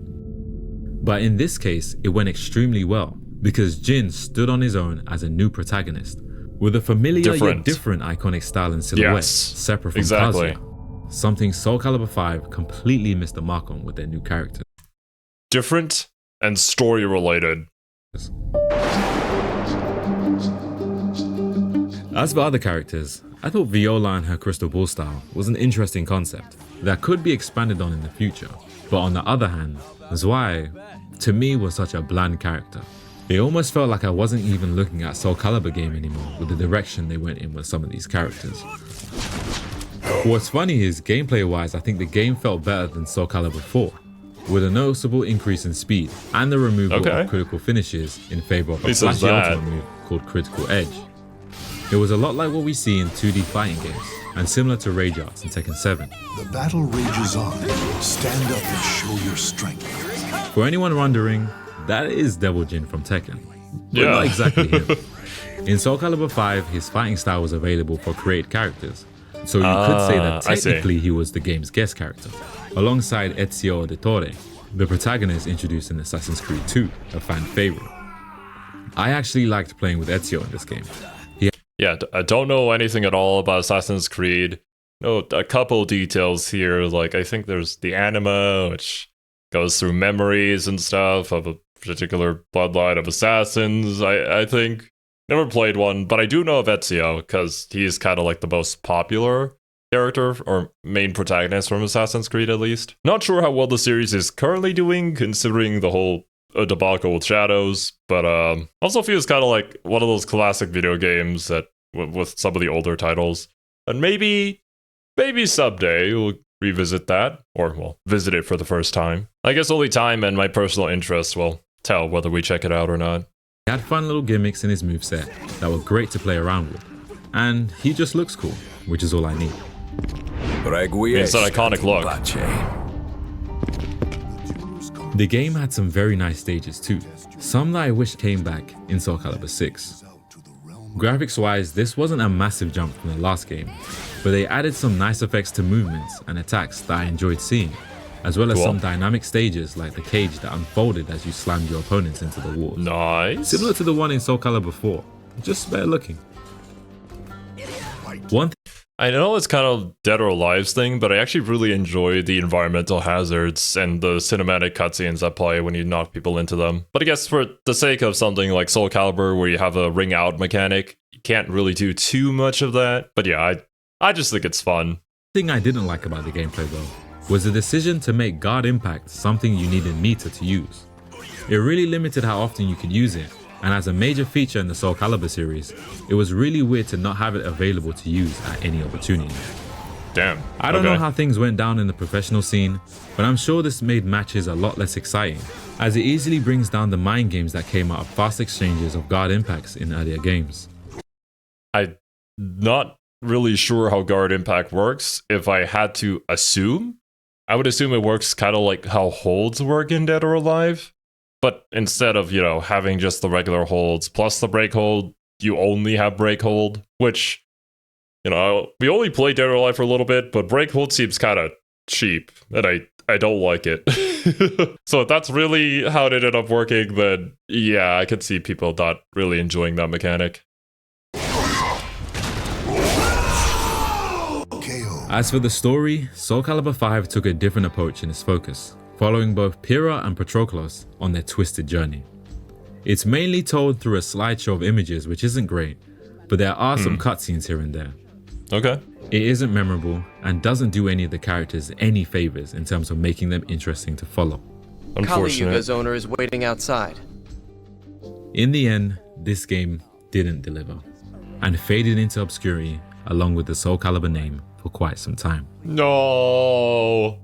But in this case, it went extremely well, because Jin stood on his own as a new protagonist, with a familiar yet different iconic style and silhouette, separate from Kazuya. Something Soulcalibur 5 completely missed the mark on with their new character. Different and story related. As for other characters, I thought Viola and her crystal ball style was an interesting concept that could be expanded on in the future. But on the other hand, Zwei, to me, was such a bland character. It almost felt like I wasn't even looking at Soulcalibur game anymore with the direction they went in with some of these characters. What's funny is, gameplay wise, I think the game felt better than Soulcalibur 4, with a noticeable increase in speed and the removal of critical finishes in favor of a flashy ultimate move called Critical Edge. It was a lot like what we see in 2D fighting games, and similar to Rage Arts in Tekken 7. The battle rages on. Stand up and show your strength. For anyone wondering, that is Devil Jin from Tekken, but not exactly him. In Soulcalibur 5, his fighting style was available for created characters, so you could say that technically he was the game's guest character, alongside Ezio Auditore, the protagonist introduced in Assassin's Creed 2, a fan favorite. I actually liked playing with Ezio in this game. Yeah, I don't know anything at all about Assassin's Creed. No, a couple details here, like I think there's the anima, which goes through memories and stuff of a particular bloodline of assassins, I think. Never played one, but I do know of Ezio, because he's kind of like the most popular character, or main protagonist from Assassin's Creed at least. Not sure how well the series is currently doing, considering the whole debacle with Shadows, but also feels kind of like one of those classic video games that with some of the older titles. And maybe someday we'll revisit that, or well, visit it for the first time. I guess only time and my personal interest will tell whether we check it out or not. He had fun little gimmicks in his moveset that were great to play around with, and he just looks cool, which is all I need. It's an iconic look. The game had some very nice stages too, some that I wish came back in Soulcalibur 6. Graphics wise, this wasn't a massive jump from the last game, but they added some nice effects to movements and attacks that I enjoyed seeing, as well as some dynamic stages like the cage that unfolded as you slammed your opponents into the wall. Nice. Similar to the one in Soulcalibur 4, just better looking. I know it's kind of Dead or Alive's thing, but I actually really enjoy the environmental hazards and the cinematic cutscenes that play when you knock people into them. But I guess for the sake of something like Soulcalibur, where you have a ring out mechanic, you can't really do too much of that. But yeah, I just think it's fun. The thing I didn't like about the gameplay though, was the decision to make guard impact something you needed meter to use. It really limited how often you could use it, and as a major feature in the Soulcalibur series, it was really weird to not have it available to use at any opportunity. Damn. I don't know how things went down in the professional scene, but I'm sure this made matches a lot less exciting, as it easily brings down the mind games that came out of fast exchanges of guard impacts in earlier games. I'm not really sure how guard impact works. If I had to assume, I would assume it works kind of like how holds work in Dead or Alive. But instead of, having just the regular holds plus the break hold, you only have break hold, which, we only played Dead or Alive for a little bit, but break hold seems kind of cheap, and I don't like it. So if that's really how it ended up working, then yeah, I could see people not really enjoying that mechanic. As for the story, Soulcalibur 5 took a different approach in its focus, following both Pyrrha and Patroclus on their twisted journey. It's mainly told through a slideshow of images, which isn't great, but there are some cutscenes here and there. Okay. It isn't memorable and doesn't do any of the characters any favors in terms of making them interesting to follow. Kaliyuga's owner is waiting outside. In the end, this game didn't deliver, and faded into obscurity along with the Soulcalibur name for quite some time. No!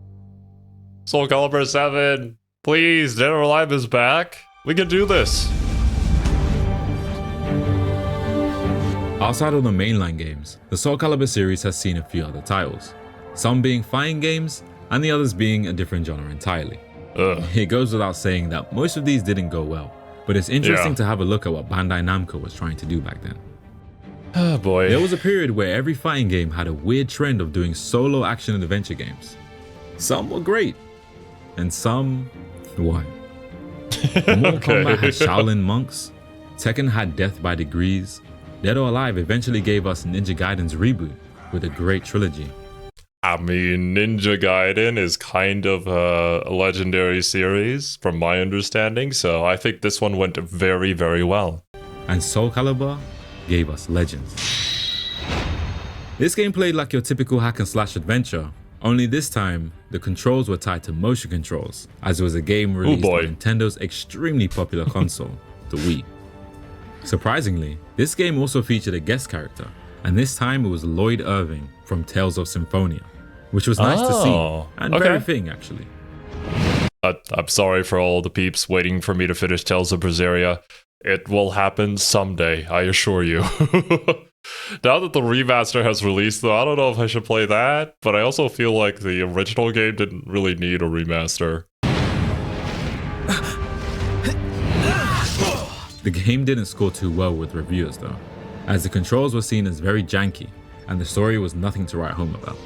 Soulcalibur 7, please, Dead or Alive is back. We can do this. Outside of the mainline games, the Soulcalibur series has seen a few other titles, some being fighting games and the others being a different genre entirely. It goes without saying that most of these didn't go well, but it's interesting to have a look at what Bandai Namco was trying to do back then. Oh boy. There was a period where every fighting game had a weird trend of doing solo action and adventure games. Some were great, and some weren't. Mortal Kombat had Shaolin monks, Tekken had Death by Degrees, Dead or Alive eventually gave us Ninja Gaiden's reboot with a great trilogy. I mean, Ninja Gaiden is kind of a legendary series from my understanding, so I think this one went very, very well. And Soulcalibur gave us Legends. This game played like your typical hack and slash adventure, only this time the controls were tied to motion controls, as it was a game released on Nintendo's extremely popular console, the Wii. Surprisingly, this game also featured a guest character, and this time it was Lloyd Irving from Tales of Symphonia, which was nice to see, and very fitting actually. I'm sorry for all the peeps waiting for me to finish Tales of Berseria. It will happen someday, I assure you. Now that the remaster has released though, I don't know if I should play that, but I also feel like the original game didn't really need a remaster. The game didn't score too well with reviewers though, as the controls were seen as very janky, and the story was nothing to write home about.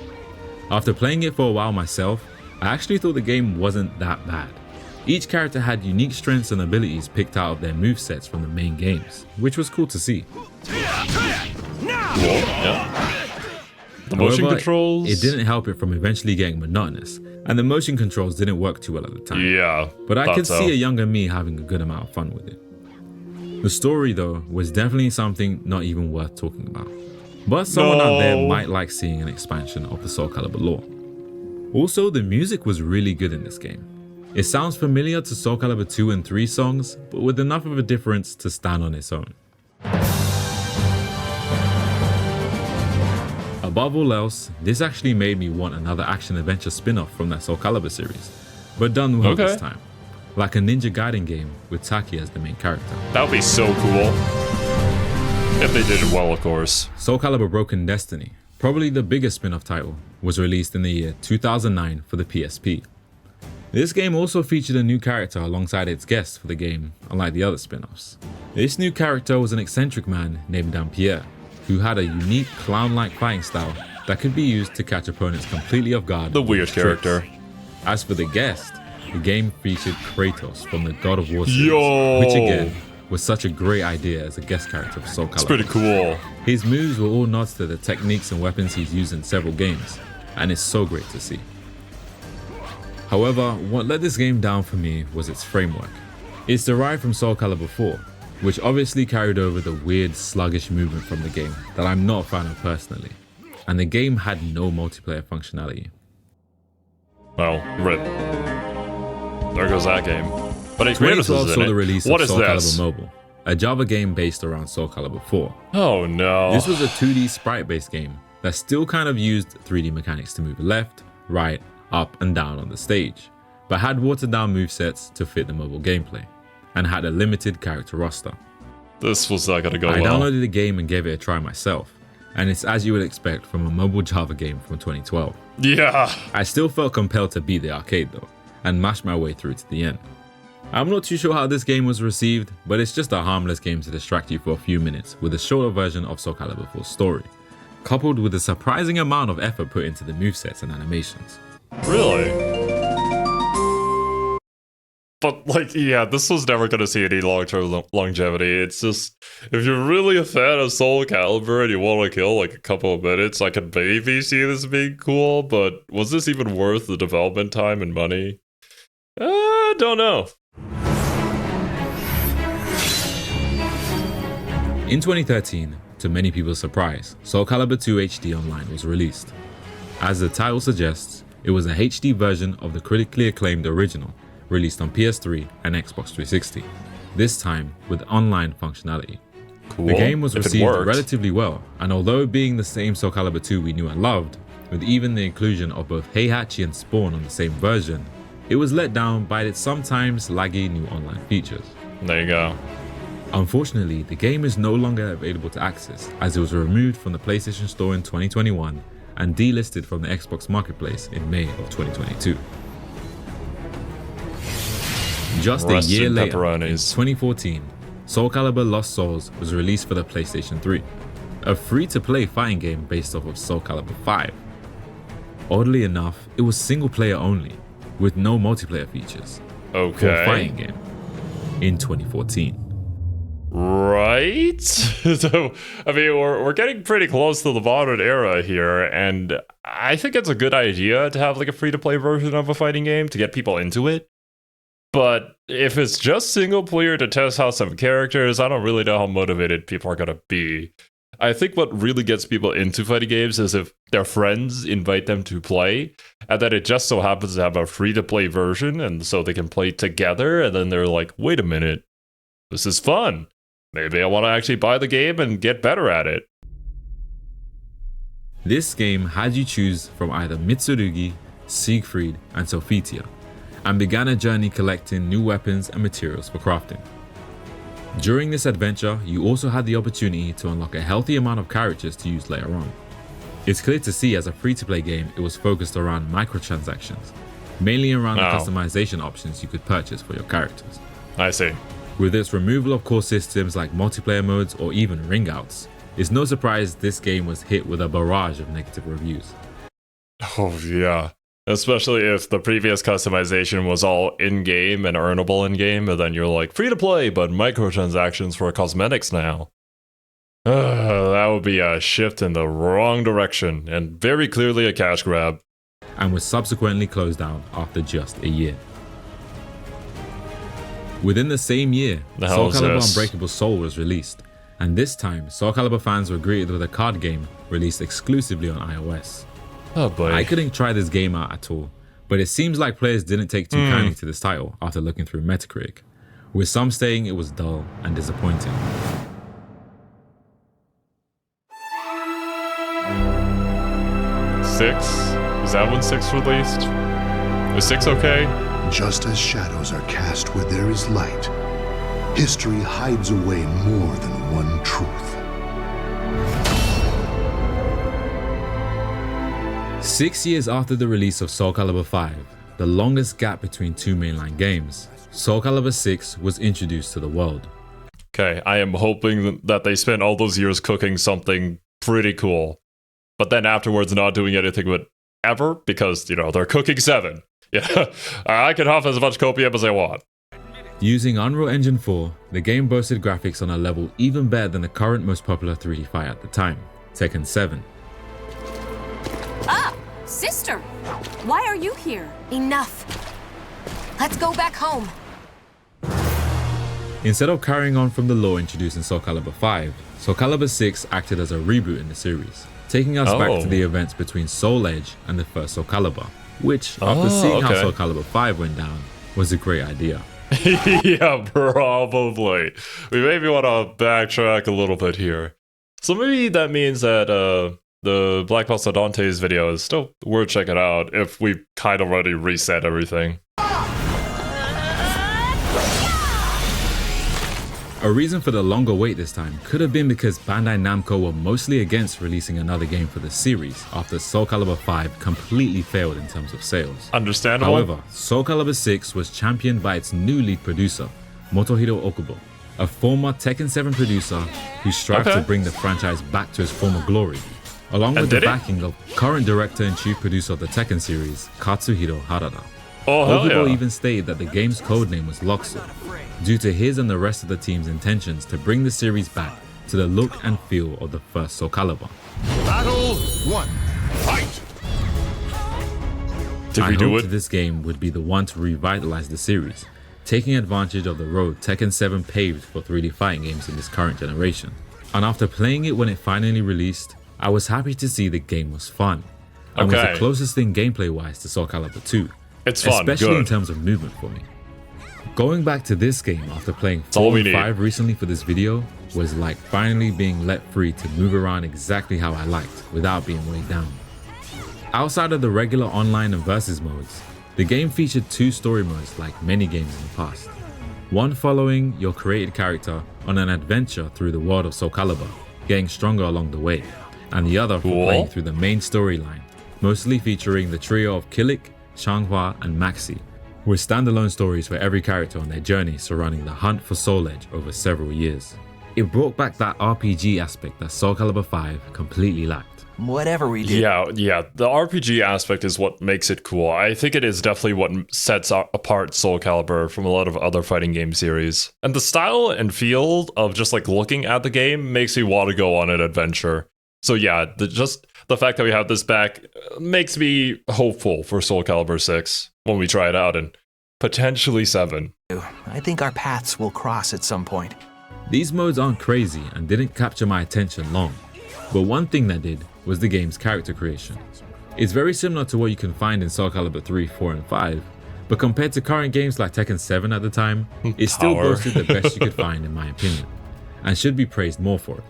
After playing it for a while myself, I actually thought the game wasn't that bad. Each character had unique strengths and abilities picked out of their movesets from the main games, which was cool to see. The motion controls? It didn't help it from eventually getting monotonous, and the motion controls didn't work too well at the time. Yeah, but I could see a younger me having a good amount of fun with it. The story though was definitely something not even worth talking about, but someone out there might like seeing an expansion of the Soulcalibur lore. Also, the music was really good in this game. It sounds familiar to Soulcalibur 2 and 3 songs, but with enough of a difference to stand on its own. Above all else, this actually made me want another action-adventure spin-off from that Soulcalibur series, but done well this time. Like a Ninja Gaiden game with Taki as the main character. That would be so cool. If they did it well, of course. Soulcalibur Broken Destiny, probably the biggest spin-off title, was released in the year 2009 for the PSP. This game also featured a new character alongside its guest for the game, unlike the other spin-offs. This new character was an eccentric man named Dampierre, who had a unique clown-like fighting style that could be used to catch opponents completely off guard. The weird character. As for the guest, the game featured Kratos from the God of War series, which again was such a great idea as a guest character for Soulcalibur. It's pretty cool. His moves were all nods to the techniques and weapons he's used in several games, and it's so great to see. However, what let this game down for me was its framework. It's derived from Soulcalibur 4, which obviously carried over the weird, sluggish movement from the game that I'm not a fan of personally, and the game had no multiplayer functionality. Well, rip. There goes that game. But 2012 saw the release of Soulcalibur this? Mobile, a Java game based around Soulcalibur 4. Oh no. This was a 2D sprite-based game that still kind of used 3D mechanics to move left, right, up and down on the stage, but had watered down movesets to fit the mobile gameplay, and had a limited character roster. This was not gonna go well. I downloaded the game and gave it a try myself, and it's as you would expect from a mobile Java game from 2012. Yeah. I still felt compelled to beat the arcade though, and mashed my way through to the end. I'm not too sure how this game was received, but it's just a harmless game to distract you for a few minutes with a shorter version of Soulcalibur 4's story, coupled with a surprising amount of effort put into the movesets and animations. Really? But like, yeah, this was never going to see any long-term longevity. It's just, if you're really a fan of Soulcalibur and you want to kill like a couple of minutes, I could maybe see this being cool, but was this even worth the development time and money? Don't know. In 2013, to many people's surprise, Soulcalibur 2 HD Online was released. As the title suggests, it was a HD version of the critically acclaimed original, released on PS3 and Xbox 360, this time with online functionality. Cool. The game was received relatively well, and although being the same Soulcalibur 2 we knew and loved, with even the inclusion of both Heihachi and Spawn on the same version, it was let down by its sometimes laggy new online features. There you go. Unfortunately, the game is no longer available to access, as it was removed from the PlayStation Store in 2021 and delisted from the Xbox Marketplace in May of 2022. Just a year later, in 2014, Soulcalibur Lost Souls was released for the PlayStation 3, a free-to-play fighting game based off of Soulcalibur 5. Oddly enough, it was single-player only, with no multiplayer features. Okay. For a fighting game. in 2014. Right? So, I mean, we're getting pretty close to the modern era here, and I think it's a good idea to have like a free-to-play version of a fighting game to get people into it. But if it's just single player to test out some characters, I don't really know how motivated people are gonna be. I think what really gets people into fighting games is if their friends invite them to play, and then it just so happens to have a free-to-play version, and so they can play together, and then they're like, wait a minute, this is fun. Maybe I want to actually buy the game and get better at it. This game had you choose from either Mitsurugi, Siegfried, and Sophitia, and began a journey collecting new weapons and materials for crafting. During this adventure, you also had the opportunity to unlock a healthy amount of characters to use later on. It's clear to see as a free-to-play game, it was focused around microtransactions, mainly around the customization options you could purchase for your characters. I see. With its removal of core systems like multiplayer modes or even ring outs, it's no surprise this game was hit with a barrage of negative reviews. Oh yeah, especially if the previous customization was all in-game and earnable in-game, and then you're like, free to play, but microtransactions for cosmetics now. That would be a shift in the wrong direction, and very clearly a cash grab. And was subsequently closed down after just a year. Within the same year, Soulcalibur Unbreakable Soul was released, and this time, Soulcalibur fans were greeted with a card game released exclusively on iOS. Oh boy. I couldn't try this game out at all, but it seems like players didn't take too kindly to this title after looking through Metacritic, with some saying it was dull and disappointing. Six? Is that when 6 released? Is 6 okay? Just as shadows are cast where there is light, history hides away more than one truth. 6 years after the release of Soulcalibur 5, the longest gap between two mainline games, Soulcalibur 6 was introduced to the world. Okay, I am hoping that they spent all those years cooking something pretty cool, but then afterwards not doing anything with ever, because, you know, they're cooking 7. Yeah, I can huff as much copium as I want. Using Unreal Engine 4, the game boasted graphics on a level even better than the current most popular 3D fight at the time, Tekken 7. Ah, sister! Why are you here? Enough. Let's go back home. Instead of carrying on from the lore introduced in Soulcalibur 5, Soulcalibur 6 acted as a reboot in the series, taking us back to the events between Soul Edge and the first Soulcalibur, which, after seeing how Soulcalibur 5 went down, was a great idea. Yeah, probably. We maybe want to backtrack a little bit here. So maybe that means that the Black Belt Dante's video is still worth checking out if we kind of already reset everything. A reason for the longer wait this time could have been because Bandai Namco were mostly against releasing another game for the series after Soulcalibur 5 completely failed in terms of sales. Understandable. However, Soulcalibur 6 was championed by its new lead producer, Motohiro Okubo, a former Tekken 7 producer who strived to bring the franchise back to its former glory, along with the backing of current director and chief producer of the Tekken series, Katsuhiro Harada. Okubo even stated that the game's codename was Luxor, due to his and the rest of the team's intentions to bring the series back to the look and feel of the first Soulcalibur. Battle 1. Fight! I hoped this game would be the one to revitalize the series, taking advantage of the road Tekken 7 paved for 3D fighting games in this current generation. And after playing it when it finally released, I was happy to see the game was fun, and was the closest thing gameplay-wise to Soulcalibur 2. It's fun, especially in terms of movement for me. Going back to this game after playing 4 and 5 recently for this video was like finally being let free to move around exactly how I liked without being weighed down. Outside of the regular online and versus modes, the game featured 2 story modes like many games in the past. One following your created character on an adventure through the world of Soulcalibur, getting stronger along the way, and the other for playing through the main storyline, mostly featuring the trio of Kilik, Changhua, and Maxi, with standalone stories for every character on their journey surrounding the hunt for Soul Edge over several years. It brought back that RPG aspect that Soulcalibur 5 completely lacked. whatever we do. Yeah. The RPG aspect is what makes it cool. I think it is definitely what sets apart Soulcalibur from a lot of other fighting game series. And the style and feel of just like looking at the game makes me want to go on an adventure. So yeah, just the fact that we have this back makes me hopeful for Soulcalibur 6 when we try it out, and potentially 7. I think our paths will cross at some point. These modes aren't crazy and didn't capture my attention long, but one thing that did was the game's character creation. It's very similar to what you can find in Soulcalibur 3, 4, and 5, but compared to current games like Tekken 7 at the time, it still boasted the best you could find in my opinion, and should be praised more for it.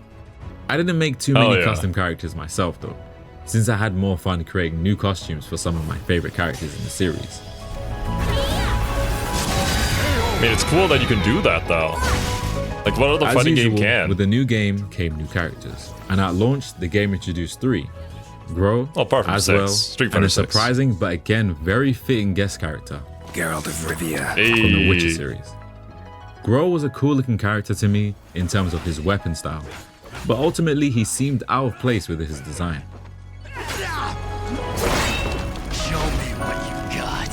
I didn't make too many custom characters myself though, since I had more fun creating new costumes for some of my favorite characters in the series. I mean, it's cool that you can do that though. Like, what other fighting game can? With the new game came new characters, and at launch, the game introduced 3. Grow, as well, and a surprising but again very fitting guest character, Geralt of Rivia, from the Witcher series. Grow was a cool looking character to me in terms of his weapon style, but ultimately he seemed out of place with his design. Show me what you got.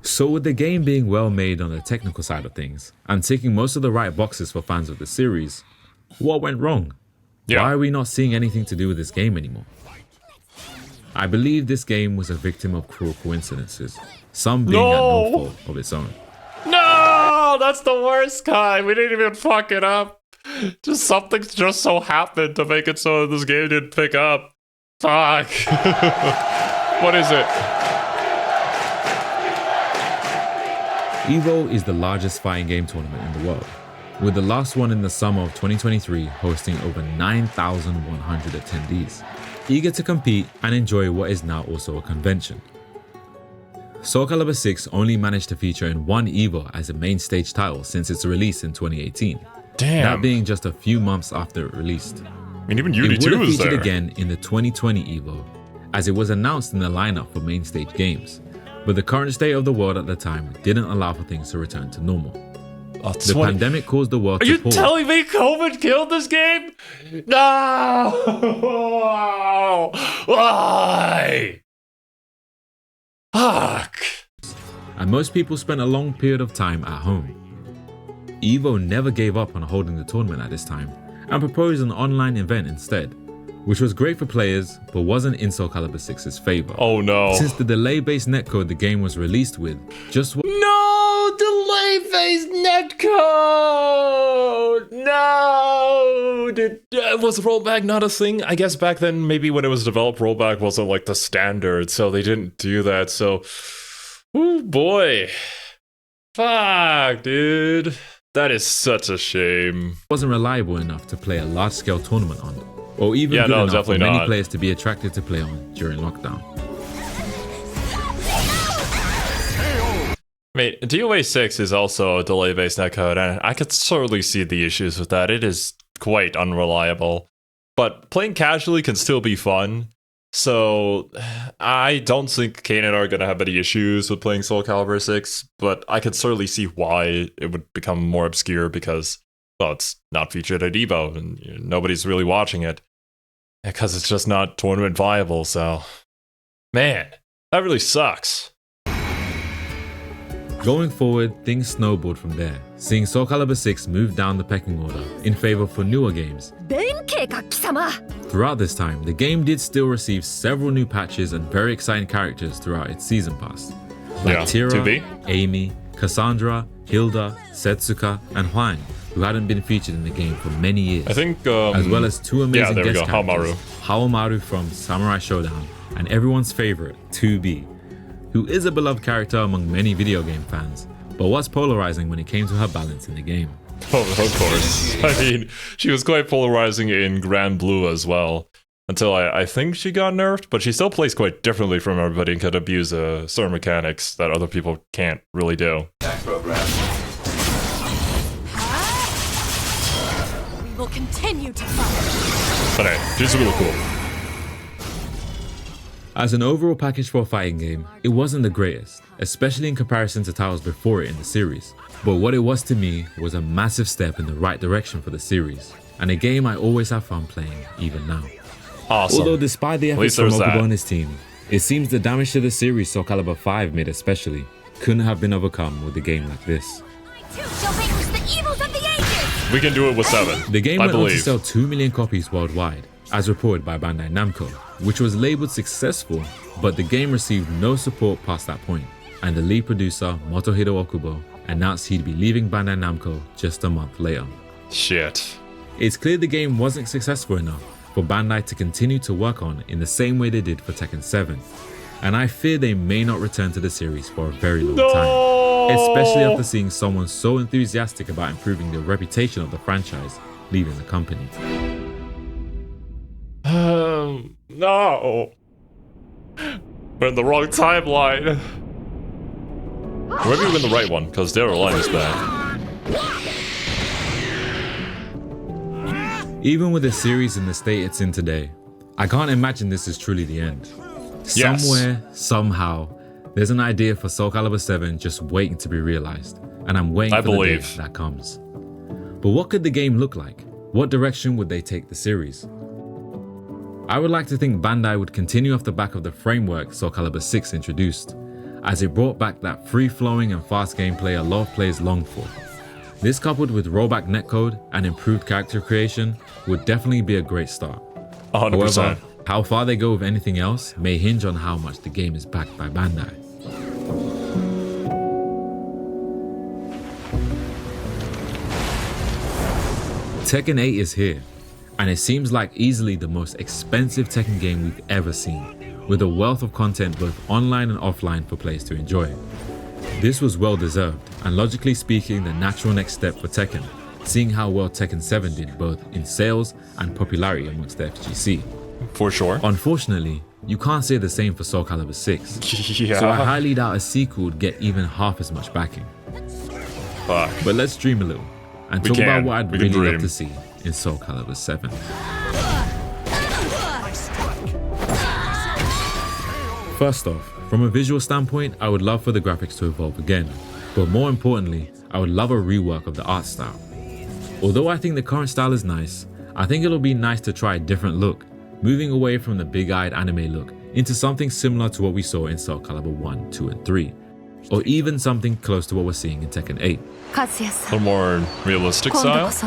So with the game being well made on the technical side of things, and ticking most of the right boxes for fans of the series, what went wrong? Why are we not seeing anything to do with this game anymore? I believe this game was a victim of cruel coincidences, some being at no fault of its own. No, that's the worst kind. We didn't even fuck it up. Just something just so happened to make it so this game didn't pick up. Fuck. What is it? EVO is the largest fighting game tournament in the world, with the last one in the summer of 2023 hosting over 9,100 attendees, eager to compete and enjoy what is now also a convention. Soulcalibur 6 only managed to feature in one EVO as a main stage title since its release in 2018. Damn. That being just a few months after it released. I mean, even UD2 was there. It would have featured there. again in the 2020 EVO, as it was announced in the lineup for main stage games, but the current state of the world at the time didn't allow for things to return to normal. The pandemic caused the world to pause. Are you telling me COVID killed this game? No! Why? Fuck. And most people spent a long period of time at home. EVO never gave up on holding the tournament at this time and proposed an online event instead, which was great for players but wasn't in Soulcalibur 6's favor. Oh no. Since the delay-based netcode the game was released with just No! Delay-based netcode! No! Was rollback not a thing? I guess back then, maybe when it was developed, rollback wasn't like the standard, so they didn't do that, so... Oh boy. Fuck, dude. That is such a shame. Wasn't reliable enough to play a large-scale tournament on, or even good enough for many players to be attracted to play on during lockdown. I mean, DOA 6 is also a delay-based netcode, and I could certainly see the issues with that. It is quite unreliable. But playing casually can still be fun. So I don't think Kane and I are going to have any issues with playing Soulcalibur 6, but I could certainly see why it would become more obscure because, well, it's not featured at EVO and nobody's really watching it because it's just not tournament viable. So, man, that really sucks. Going forward, things snowballed from there, seeing Soulcalibur 6 move down the pecking order in favor for newer games. Throughout this time, the game did still receive several new patches and very exciting characters throughout its season pass, like Tira, Amy, Cassandra, Hilda, Setsuka, and Huang, who hadn't been featured in the game for many years. I think, as well as two amazing guest characters, Haomaru. Haomaru from Samurai Shodown, and everyone's favorite, 2B, who is a beloved character among many video game fans, but was polarizing when it came to her balance in the game. Oh, of course. I mean, she was quite polarizing in Grand Blue as well, until I think she got nerfed, but she still plays quite differently from everybody and could abuse certain mechanics that other people can't really do. We will continue to fight. But hey, she's really cool. As an overall package for a fighting game, it wasn't the greatest, especially in comparison to titles before it in the series. But what it was to me was a massive step in the right direction for the series, and a game I always have fun playing, even now. Awesome. Although despite the efforts from there's Okubo that. and his team, it seems the damage to the series Soulcalibur 5 made especially couldn't have been overcome with a game like this. We can do it with 7. The game I went on to believe. sell 2 million copies worldwide, as reported by Bandai Namco, which was labeled successful, but the game received no support past that point, and the lead producer, Motohiro Okubo, announced he'd be leaving Bandai Namco just a month later. Shit. It's clear the game wasn't successful enough for Bandai to continue to work on in the same way they did for Tekken 7, and I fear they may not return to the series for a very long time, especially after seeing someone so enthusiastic about improving the reputation of the franchise leaving the company. No. We're in the wrong timeline. Maybe we're in the right one, because their line is back. Even with the series in the state it's in today, I can't imagine this is truly the end. Yes. Somewhere, somehow, there's an idea for Soulcalibur 7 just waiting to be realized, and I'm waiting for the day that comes. But what could the game look like? What direction would they take the series? I would like to think Bandai would continue off the back of the framework Soulcalibur 6 introduced, as it brought back that free-flowing and fast gameplay a lot of players longed for. This coupled with rollback netcode and improved character creation would definitely be a great start. 100%. However, how far they go with anything else may hinge on how much the game is backed by Bandai. Tekken 8 is here, and it seems like easily the most expensive Tekken game we've ever seen, with a wealth of content both online and offline for players to enjoy. This was well deserved, and logically speaking the natural next step for Tekken, seeing how well Tekken 7 did both in sales and popularity amongst the FGC. For sure. Unfortunately, you can't say the same for Soulcalibur 6, Yeah. so I highly doubt a sequel would get even half as much backing. Fuck. But let's dream a little, and talk about what I'd really love to see in Soulcalibur 7. First off, from a visual standpoint, I would love for the graphics to evolve again, but more importantly, I would love a rework of the art style. Although I think the current style is nice, I think it'll be nice to try a different look, moving away from the big-eyed anime look into something similar to what we saw in Soulcalibur 1, 2 and 3, or even something close to what we're seeing in Tekken 8. A little more realistic style? As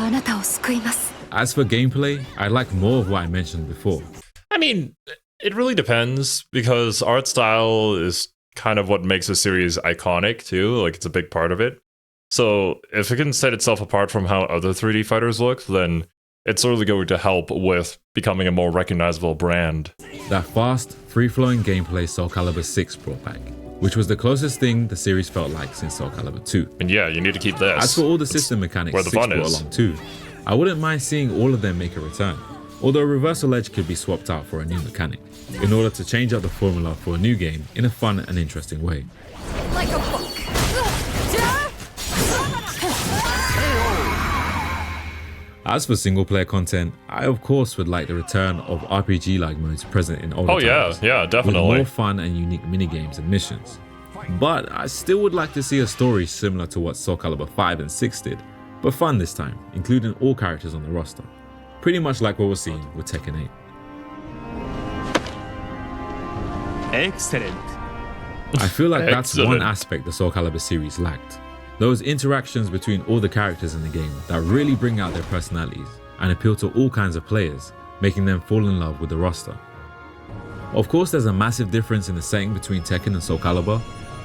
for gameplay, I'd like more of what I mentioned before. I mean, it really depends, because art style is kind of what makes a series iconic too, like it's a big part of it. So if it can set itself apart from how other 3D fighters look, then it's certainly going to help with becoming a more recognizable brand. That fast, free-flowing gameplay Soulcalibur 6 brought back, which was the closest thing the series felt like since Soulcalibur 2. And yeah, you need to keep this. As for all the system mechanics where the 6 fun brought is. along too, I wouldn't mind seeing all of them make a return, although reversal edge could be swapped out for a new mechanic, in order to change up the formula for a new game in a fun and interesting way. Like a book. As for single-player content, I of course would like the return of RPG-like modes present in older titles, yeah, definitely. with more fun and unique minigames and missions. But I still would like to see a story similar to what Soulcalibur 5 and 6 did, but fun this time, including all characters on the roster. Pretty much like what we're seeing with Tekken 8. Excellent. I feel like that's one Excellent. aspect the Soulcalibur series lacked. Those interactions between all the characters in the game that really bring out their personalities and appeal to all kinds of players, making them fall in love with the roster. Of course, there's a massive difference in the setting between Tekken and Soulcalibur,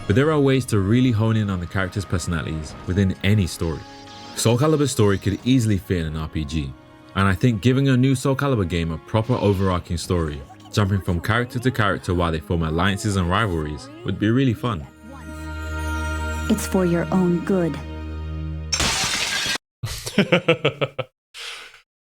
but there are ways to really hone in on the characters' personalities within any story. Soulcalibur's story could easily fit in an RPG, and I think giving a new Soulcalibur game a proper overarching story, jumping from character to character while they form alliances and rivalries, would be really fun. It's for your own good.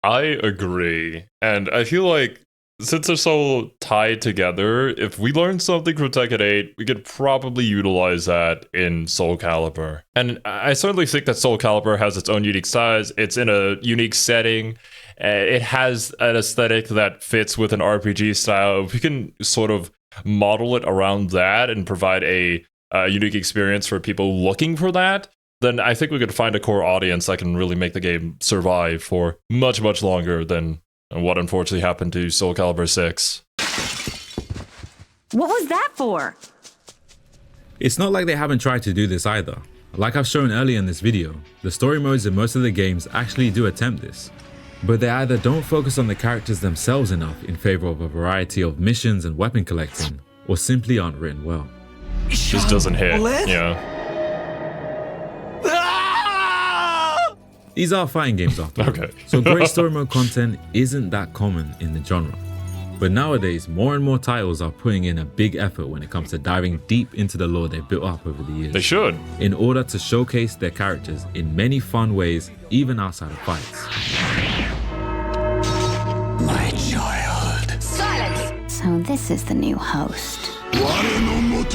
I agree. And I feel like since they're so tied together, if we learn something from Tekken 8, we could probably utilize that in Soulcalibur. And I certainly think that Soulcalibur has its own unique size. It's in a unique setting. It has an aesthetic that fits with an RPG style. If we can sort of model it around that and provide a unique experience for people looking for that, then I think we could find a core audience that can really make the game survive for much, much longer than what unfortunately happened to Soulcalibur 6. What was that for? It's not like they haven't tried to do this either. Like I've shown earlier in this video, the story modes in most of the games actually do attempt this. But they either don't focus on the characters themselves enough in favor of a variety of missions and weapon collecting, or simply aren't written well. Just doesn't hit, yeah. These are fighting games after all, so great story mode content isn't that common in the genre. But nowadays, more and more titles are putting in a big effort when it comes to diving deep into the lore they've built up over the years. They should. In order to showcase their characters in many fun ways, even outside of fights. My child. Silence! So this is the new host. You have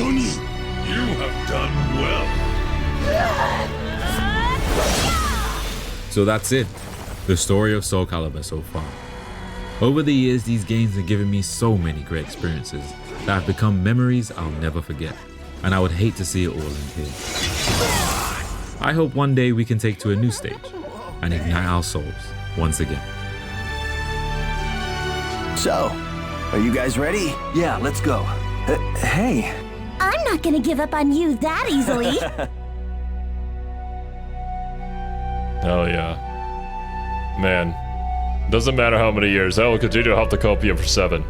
done well. So that's it, the story of Soulcalibur so far. Over the years, these games have given me so many great experiences that have become memories I'll never forget, and I would hate to see it all end here. I hope one day we can take to a new stage and ignite our souls once again. So, are you guys ready? Yeah, let's go. Hey. I'm not gonna give up on you that easily. Oh yeah. Man. Doesn't matter how many years, I will continue to have the copium for 7.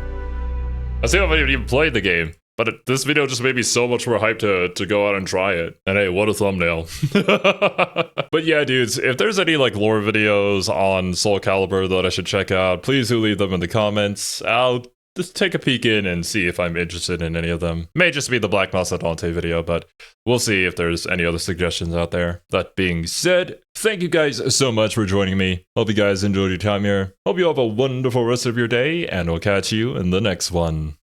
I still haven't even played the game, but this video just made me so much more hyped to go out and try it. And hey, what a thumbnail. But yeah, dudes, if there's any like lore videos on Soulcalibur that I should check out, please do leave them in the comments. I'll just take a peek in and see if I'm interested in any of them. May just be the Black Masa Dante video, but we'll see if there's any other suggestions out there. That being said, thank you guys so much for joining me. Hope you guys enjoyed your time here. Hope you have a wonderful rest of your day, and we'll catch you in the next one.